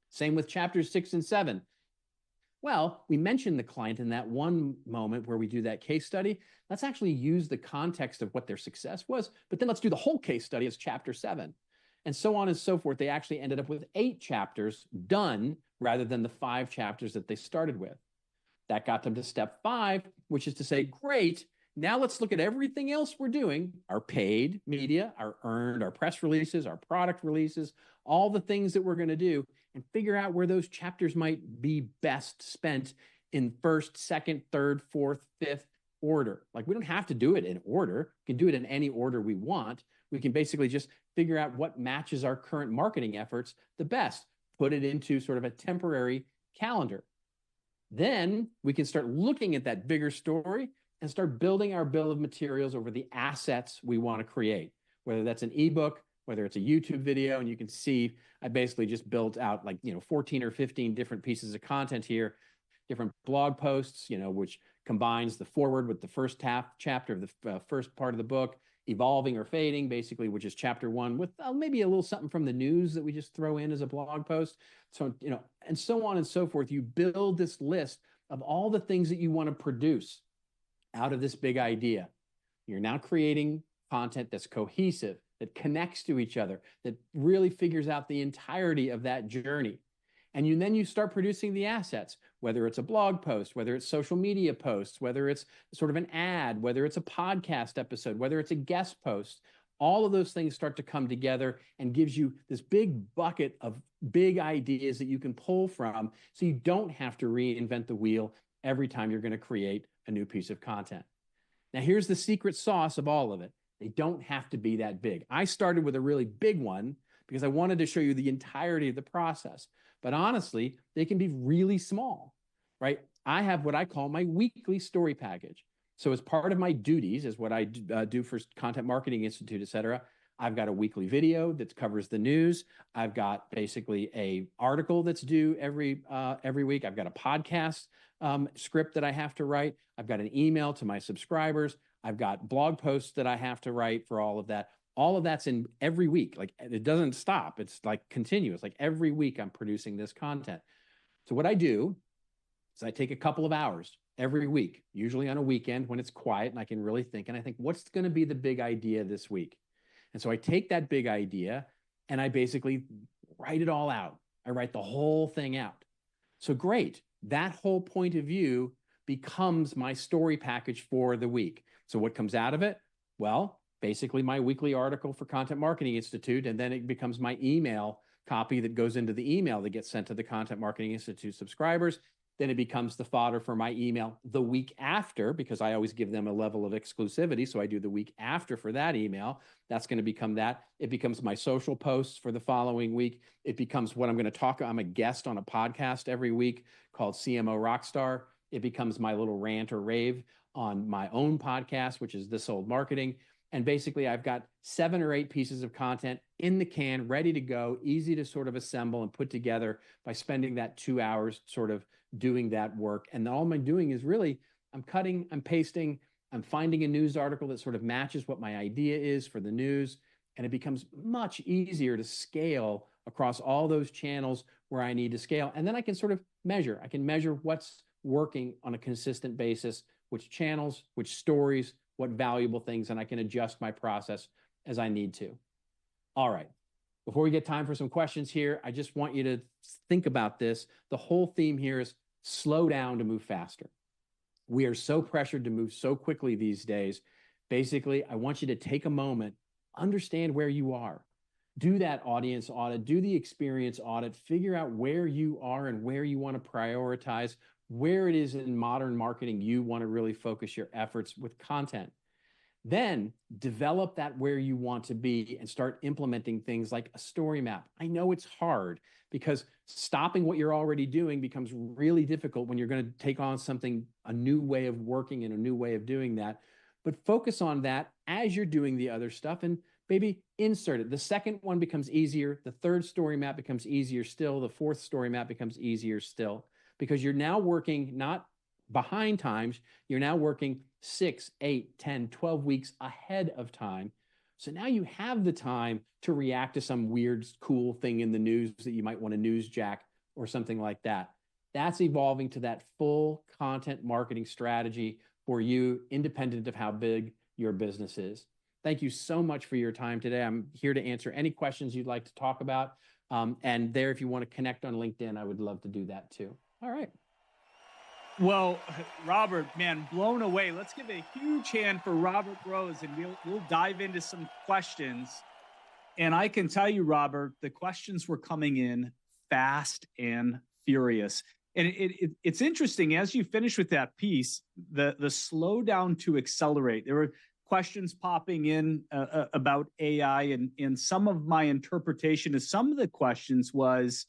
Same with chapters 6 and 7. Well, we mentioned the client in that one moment where we do that case study. Let's actually use the context of what their success was, but then let's do the whole case study as chapter 7. And so on and so forth. They actually ended up with 8 chapters done rather than the 5 chapters that they started with. That got them to step 5, which is to say, great, now let's look at everything else we're doing, our paid media, our earned, our press releases, our product releases, all the things that we're going to do, and figure out where those chapters might be best spent in 1st, 2nd, 3rd, 4th, 5th order. Like, we don't have to do it in order. We can do it in any order we want. We can basically just figure out what matches our current marketing efforts the best, put it into sort of a temporary calendar. Then we can start looking at that bigger story and start building our bill of materials over the assets we want to create, whether that's an ebook, whether it's a YouTube video. And you can see I basically just built out 14 or 15 different pieces of content here, different blog posts, which combines the foreword with the first chapter of the first part of the book, evolving or fading, basically, which is chapter 1, with maybe a little something from the news that we just throw in as a blog post. So, and so on and so forth. You build this list of all the things that you want to produce out of this big idea. You're now creating content that's cohesive, that connects to each other, that really figures out the entirety of that journey. And then you start producing the assets, whether it's a blog post, whether it's social media posts, whether it's sort of an ad, whether it's a podcast episode, whether it's a guest post. All of those things start to come together and gives you this big bucket of big ideas that you can pull from, so you don't have to reinvent the wheel every time you're going to create a new piece of content. Now, here's the secret sauce of all of it. They don't have to be that big. I started with a really big one because I wanted to show you the entirety of the process. But honestly, they can be really small, right? I have what I call my weekly story package. So as part of my duties, as what I do for Content Marketing Institute, et cetera, I've got a weekly video that covers the news. I've got basically a article that's due every week. I've got a podcast script that I have to write. I've got an email to my subscribers. I've got blog posts that I have to write for all of that. All of that's in every week. Like, it doesn't stop. It's like continuous. Like, every week I'm producing this content. So what I do is I take a couple of hours every week, usually on a weekend when it's quiet and I can really think. And I think, what's going to be the big idea this week? And so I take that big idea and I basically write it all out. I write the whole thing out. So great. That whole point of view becomes my story package for the week. So what comes out of it? Well, basically my weekly article for Content Marketing Institute, and then it becomes my email copy that goes into the email that gets sent to the Content Marketing Institute subscribers. Then it becomes the fodder for my email the week after, because I always give them a level of exclusivity. So I do the week after for that email. That's going to become that. It becomes my social posts for the following week. It becomes what I'm going to talk. I'm a guest on a podcast every week called CMO Rockstar. It becomes my little rant or rave on my own podcast, which is This Old Marketing. And basically, I've got 7 or 8 pieces of content in the can, ready to go, easy to sort of assemble and put together by spending that 2 hours sort of doing that work. And all I'm doing is really, I'm cutting, I'm pasting, I'm finding a news article that sort of matches what my idea is for the news. And it becomes much easier to scale across all those channels where I need to scale. And then I can sort of measure. I can measure what's working on a consistent basis, which channels, which stories, what valuable things, and I can adjust my process as I need to. All right. Before we get time for some questions here, I just want you to think about this. The whole theme here is slow down to move faster. We are so pressured to move so quickly these days. Basically, I want you to take a moment, understand where you are. Do that audience audit, do the experience audit, figure out where you are and where you want to prioritize, where it is in modern marketing you want to really focus your efforts with content. Then develop that where you want to be and start implementing things like a story map. I know it's hard because stopping what you're already doing becomes really difficult when you're going to take on something, a new way of working and a new way of doing that. But focus on that as you're doing the other stuff and maybe insert it. The second one becomes easier. The third story map becomes easier still. The fourth story map becomes easier still because you're now working not behind times, you're now working 6, 8, 10, 12 weeks ahead of time. So now you have the time to react to some weird, cool thing in the news that you might want to newsjack or something like that. That's evolving to that full content marketing strategy for you, independent of how big your business is. Thank you so much for your time today. I'm here to answer any questions you'd like to talk about. And there, if you want to connect on LinkedIn, I would love to do that too. All right. Well, Robert, man, blown away. Let's give a huge hand for Robert Rose, and we'll dive into some questions. And I can tell you, Robert, the questions were coming in fast and furious. And it's interesting, as you finish with that piece, the slow down to accelerate. There were questions popping in about AI, and some of my interpretation of some of the questions was,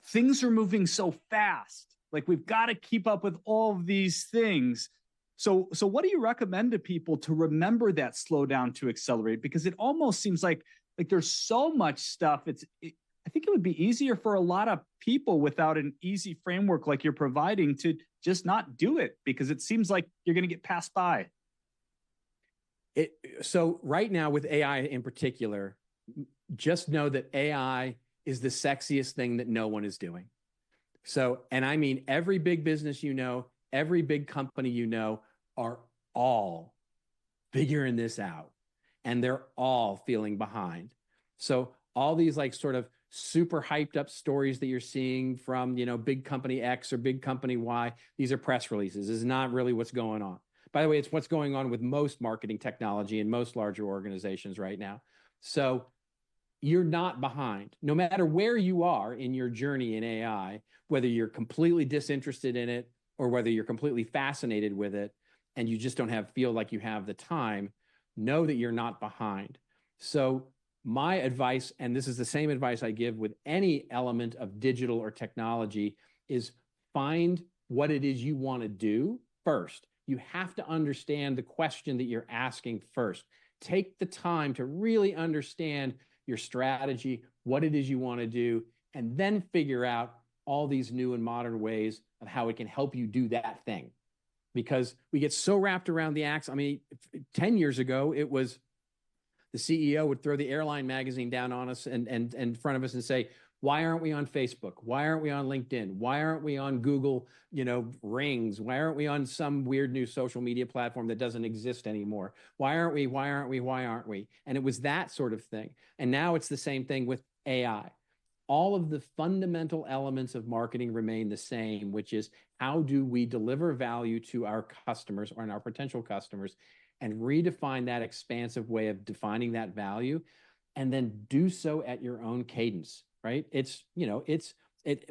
things are moving so fast. Like, we've got to keep up with all of these things. So what do you recommend to people to remember that slow down to accelerate? Because it almost seems like there's so much stuff. I think it would be easier for a lot of people without an easy framework like you're providing to just not do it, because it seems like you're going to get passed by. So right now with AI in particular, just know that AI is the sexiest thing that no one is doing. So, and I mean, every big business you know, every big company you know are all figuring this out, and they're all feeling behind. So all these like sort of super hyped up stories that you're seeing from, big company X or big company Y, these are press releases. This is not really what's going on. By the way, it's what's going on with most marketing technology in most larger organizations right now. So you're not behind. No matter where you are in your journey in AI, whether you're completely disinterested in it or whether you're completely fascinated with it and you just don't feel like you have the time, know that you're not behind. So my advice, and this is the same advice I give with any element of digital or technology, is find what it is you want to do first. You have to understand the question that you're asking first. Take the time to really understand your strategy, what it is you want to do, and then figure out all these new and modern ways of how it can help you do that thing. Because we get so wrapped around the axle. I mean, 10 years ago, it was the CEO would throw the airline magazine down on us and in front of us and say, why aren't we on Facebook? Why aren't we on LinkedIn? Why aren't we on Google, Rings? Why aren't we on some weird new social media platform that doesn't exist anymore? Why aren't we? Why aren't we? Why aren't we? And it was that sort of thing. And now it's the same thing with AI. All of the fundamental elements of marketing remain the same, which is how do we deliver value to our customers or our potential customers and redefine that expansive way of defining that value. and then do so at your own cadence, right?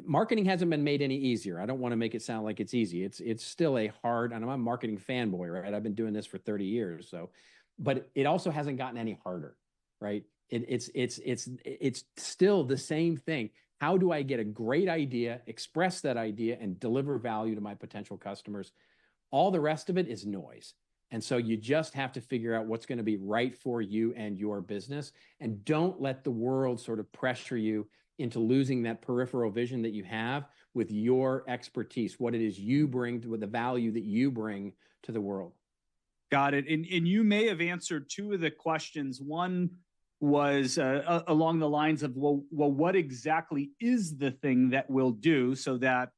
Marketing hasn't been made any easier. I don't want to make it sound like it's easy. It's still a hard, and I'm a marketing fanboy, right? I've been doing this for 30 years. So, but it also hasn't gotten any harder, right? It's still the same thing. How do I get a great idea, express that idea, and deliver value to my potential customers? All the rest of it is noise. And so you just have to figure out what's going to be right for you and your business. And don't let the world sort of pressure you into losing that peripheral vision that you have with your expertise, what it is you bring to the value that you bring to the world. Got it. And you may have answered two of the questions. One was along the lines of, well, what exactly is the thing that we'll do so that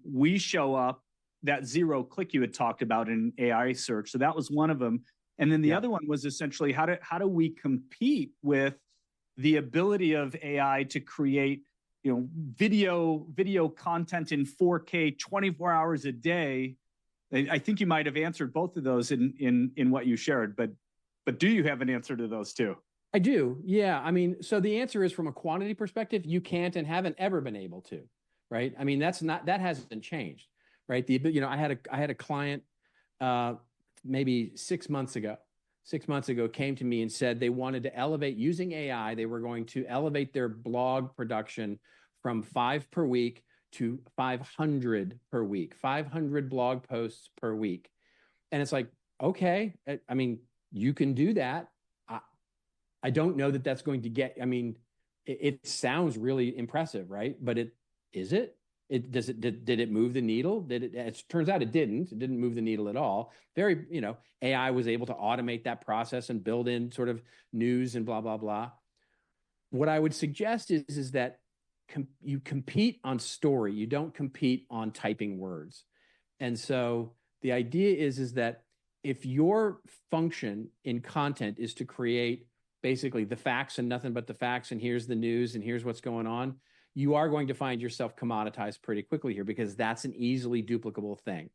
we show up, that zero click you had talked about in AI search. So that was one of them. And then the other one was essentially how do we compete with the ability of AI to create, video content in 4K 24 hours a day. I think you might have answered both of those in what you shared, but do you have an answer to those too? I do. Yeah. I mean, so the answer is, from a quantity perspective, you can't and haven't ever been able to, right? I mean, that hasn't changed, right? I had a client maybe 6 months ago came to me and said they wanted to elevate using AI. They were going to elevate their blog production from 5 per week to 500 per week, 500 blog posts per week. And it's like, okay, I mean, you can do that. I don't know that that's going to get, I mean, it sounds really impressive, right? But is it? Did it move the needle? It turns out it didn't. It didn't move the needle at all. AI was able to automate that process and build in sort of news and blah, blah, blah. What I would suggest is that you compete on story. You don't compete on typing words. And so the idea is that if your function in content is to create basically the facts and nothing but the facts, and here's the news and here's what's going on, you are going to find yourself commoditized pretty quickly here, because that's an easily duplicable thing.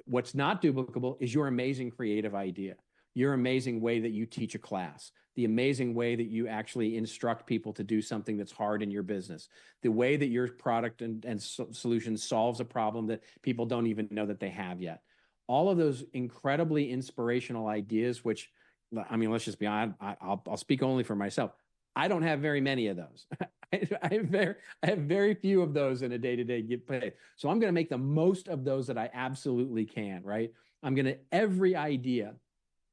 What's not duplicable is your amazing creative idea, your amazing way that you teach a class, the amazing way that you actually instruct people to do something that's hard in your business, the way that your product and solution solves a problem that people don't even know that they have yet. All of those incredibly inspirational ideas, which, I mean, let's just be honest, I'll speak only for myself. I don't have very many of those. I have very few of those in a day-to-day get paid. So I'm going to make the most of those that I absolutely can, right? Every idea.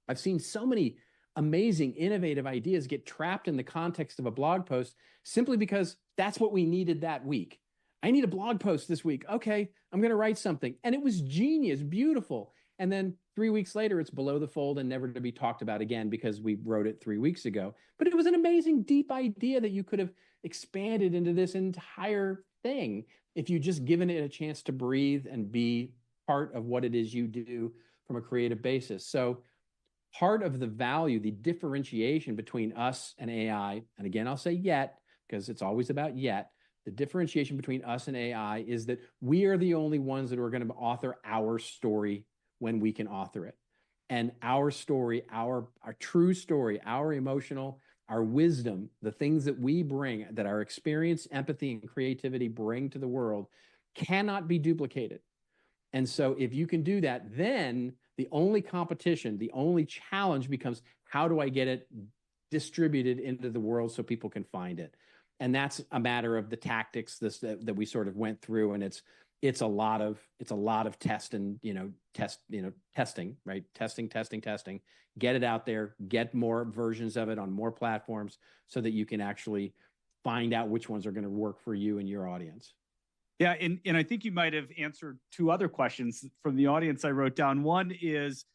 I've seen so many amazing, innovative ideas get trapped in the context of a blog post simply because that's what we needed that week. I need a blog post this week. Okay, I'm going to write something. And it was genius, beautiful. And then 3 weeks later, it's below the fold and never to be talked about again because we wrote it 3 weeks ago. But it was an amazing, deep idea that you could have expanded into this entire thing if you just given it a chance to breathe and be part of what it is you do from a creative basis. So part of the value, the differentiation between us and AI, and again, I'll say yet, because it's always about yet, the differentiation between us and AI is that we are the only ones that are going to author our story when we can author it. And our story, our true story, our emotional, our wisdom, the things that we bring, that our experience, empathy, and creativity bring to the world cannot be duplicated. And so if you can do that, then the only competition, the only challenge becomes, how do I get it distributed into the world so people can find it? And that's a matter of the tactics that we sort of went through, and it's a lot of testing, right? Testing, get it out there, get more versions of it on more platforms so that you can actually find out which ones are going to work for you and your audience. Yeah, and I think you might have answered two other questions from the audience I wrote down. One is,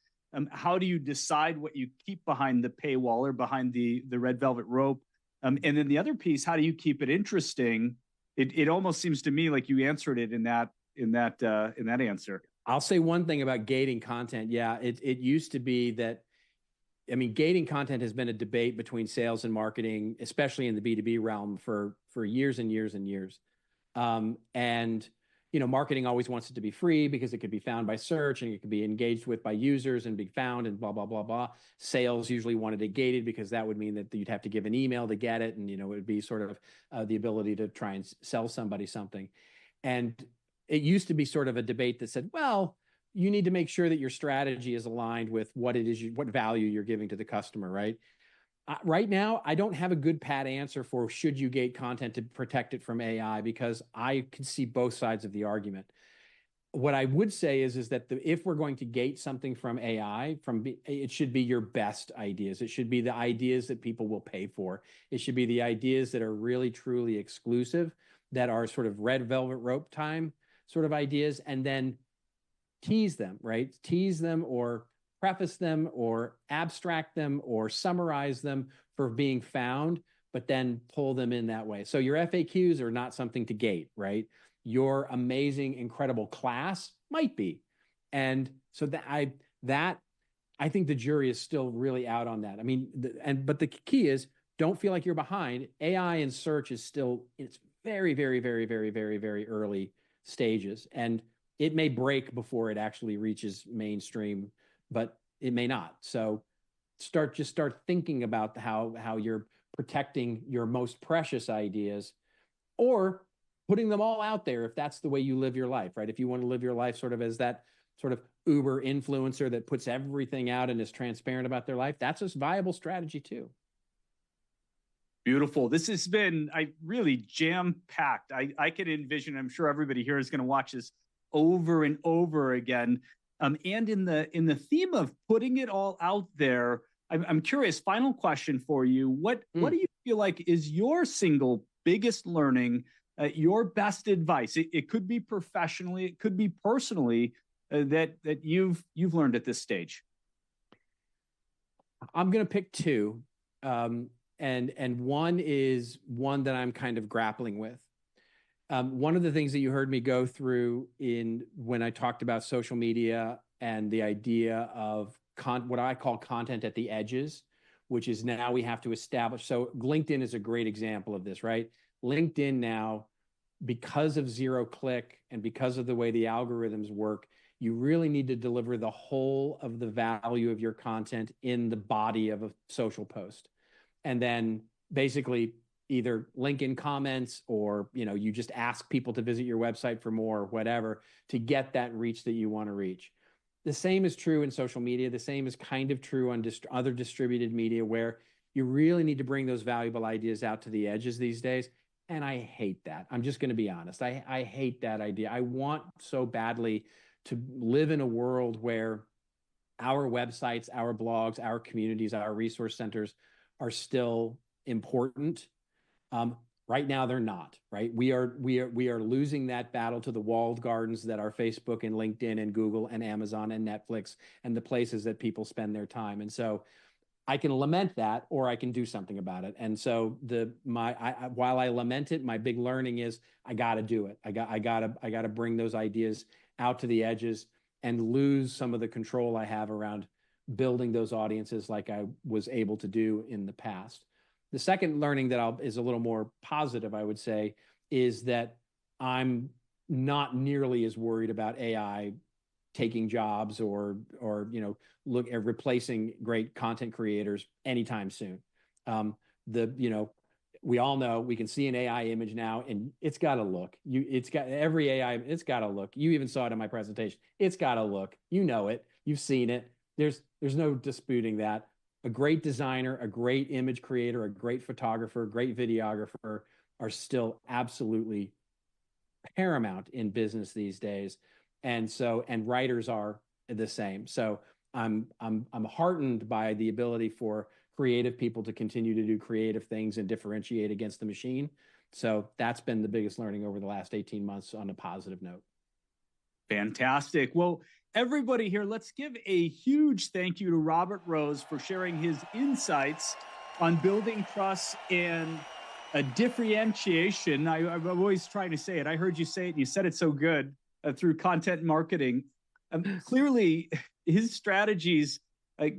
how do you decide what you keep behind the paywall or behind the red velvet rope? And then the other piece, how do you keep it interesting? It almost seems to me like you answered it in that answer. I'll say one thing about gating content. Yeah, it used to be that, I mean, gating content has been a debate between sales and marketing, especially in the B2B realm for years and years and years. And marketing always wants it to be free because it could be found by search and it could be engaged with by users and be found and blah, blah, blah, blah. Sales usually wanted it gated because that would mean that you'd have to give an email to get it. And, it would be sort of the ability to try and sell somebody something. And it used to be sort of a debate that said, well, you need to make sure that your strategy is aligned with what it is, what value you're giving to the customer, right? Right now, I don't have a good pat answer for should you gate content to protect it from AI, because I can see both sides of the argument. What I would say is that if we're going to gate something from AI, it should be your best ideas. It should be the ideas that people will pay for. It should be the ideas that are really, truly exclusive, that are sort of red velvet rope time sort of ideas, and then tease them, right? Tease them or preface them or abstract them or summarize them for being found, but then pull them in that way. So your FAQs are not something to gate, right? Your amazing, incredible class might be. And so I think the jury is still really out on that. I mean, but the key is, don't feel like you're behind. AI and search is still, it's very, very, very, very, very, very early stages. And it may break before it actually reaches mainstream, but it may not. So start thinking about how you're protecting your most precious ideas, or putting them all out there if that's the way you live your life, right? If you want to live your life sort of as that sort of Uber influencer that puts everything out and is transparent about their life, that's a viable strategy too. Beautiful. This has been really jam-packed. I can envision, I'm sure everybody here is going to watch this over and over again. And in the theme of putting it all out there, I'm curious, final question for you. What do you feel like is your single biggest learning, your best advice? It could be professionally, it could be personally, that you've learned at this stage. I'm going to pick two. And one is one that I'm kind of grappling with. One of the things that you heard me go through when I talked about social media and the idea of what I call content at the edges, which is now we have to establish. So LinkedIn is a great example of this, right? LinkedIn now, because of zero click and because of the way the algorithms work, you really need to deliver the whole of the value of your content in the body of a social post. And then basically either link in comments or, you just ask people to visit your website for more, or whatever, to get that reach that you want to reach. The same is true in social media. The same is kind of true on other distributed media, where you really need to bring those valuable ideas out to the edges these days. And I hate that. I'm just going to be honest. I hate that idea. I want so badly to live in a world where our websites, our blogs, our communities, our resource centers are still important. Right now, they're not. Right? We are losing that battle to the walled gardens that are Facebook and LinkedIn and Google and Amazon and Netflix and the places that people spend their time. And so, I can lament that, or I can do something about it. And so, while I lament it, my big learning is I got to do it. I got to bring those ideas out to the edges and lose some of the control I have around building those audiences like I was able to do in the past. The second learning that is a little more positive, I would say, is that I'm not nearly as worried about AI taking jobs or look at replacing great content creators anytime soon. We all know we can see an AI image now, and it's got to look. It's got to look. You even saw it in my presentation. It's got to look. You know it. You've seen it. There's no disputing that. A great designer, a great image creator, a great photographer, a great videographer are still absolutely paramount in business these days. And writers are the same. So I'm heartened by the ability for creative people to continue to do creative things and differentiate against the machine. So that's been the biggest learning over the last 18 months on a positive note. Fantastic. Well, everybody here, let's give a huge thank you to Robert Rose for sharing his insights on building trust and a differentiation. I'm always trying to say it. I heard you say it, and you said it so good through content marketing. Clearly, his strategies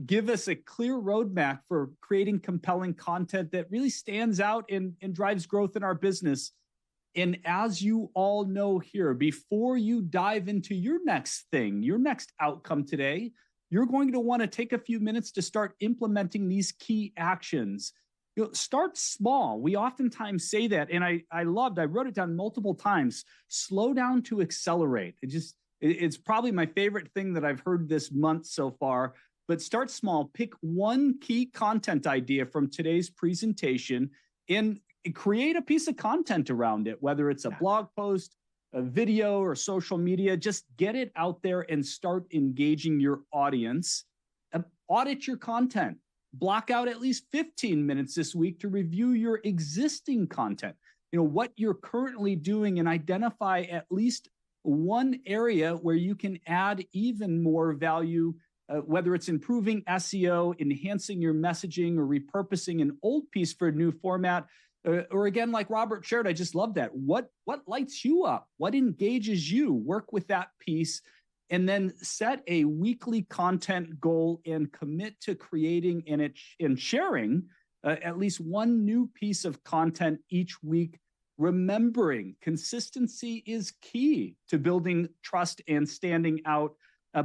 give us a clear roadmap for creating compelling content that really stands out and drives growth in our business. And as you all know here, before you dive into your next thing, your next outcome today, you're going to want to take a few minutes to start implementing these key actions. Start small. We oftentimes say that, and I wrote it down multiple times. Slow down to accelerate. It's probably my favorite thing that I've heard this month so far. But start small. Pick one key content idea from today's presentation and create a piece of content around it, whether it's a blog post, a video, or social media. Just get it out there and start engaging your audience. Audit your content. Block out at least 15 minutes this week to review your existing content, what you're currently doing, and identify at least one area where you can add even more value, whether it's improving SEO, enhancing your messaging, or repurposing an old piece for a new format. Or again, like Robert shared, I just love that. What lights you up? What engages you? Work with that piece, and then set a weekly content goal and commit to creating and sharing at least one new piece of content each week. Remembering consistency is key to building trust and standing out.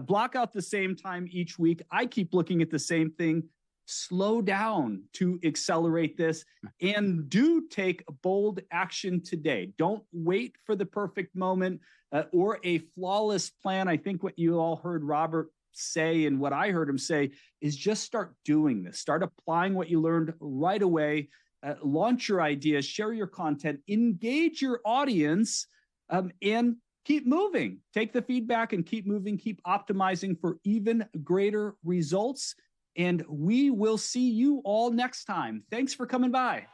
Block out the same time each week. I keep looking at the same thing. Slow down to accelerate this, and do take bold action today. Don't wait for the perfect moment or a flawless plan. I think what you all heard Robert say, and what I heard him say, is just start doing this. Start applying what you learned right away. Launch your ideas, share your content, engage your audience, and keep moving. Take the feedback and keep moving, keep optimizing for even greater results. And we will see you all next time. Thanks for coming by.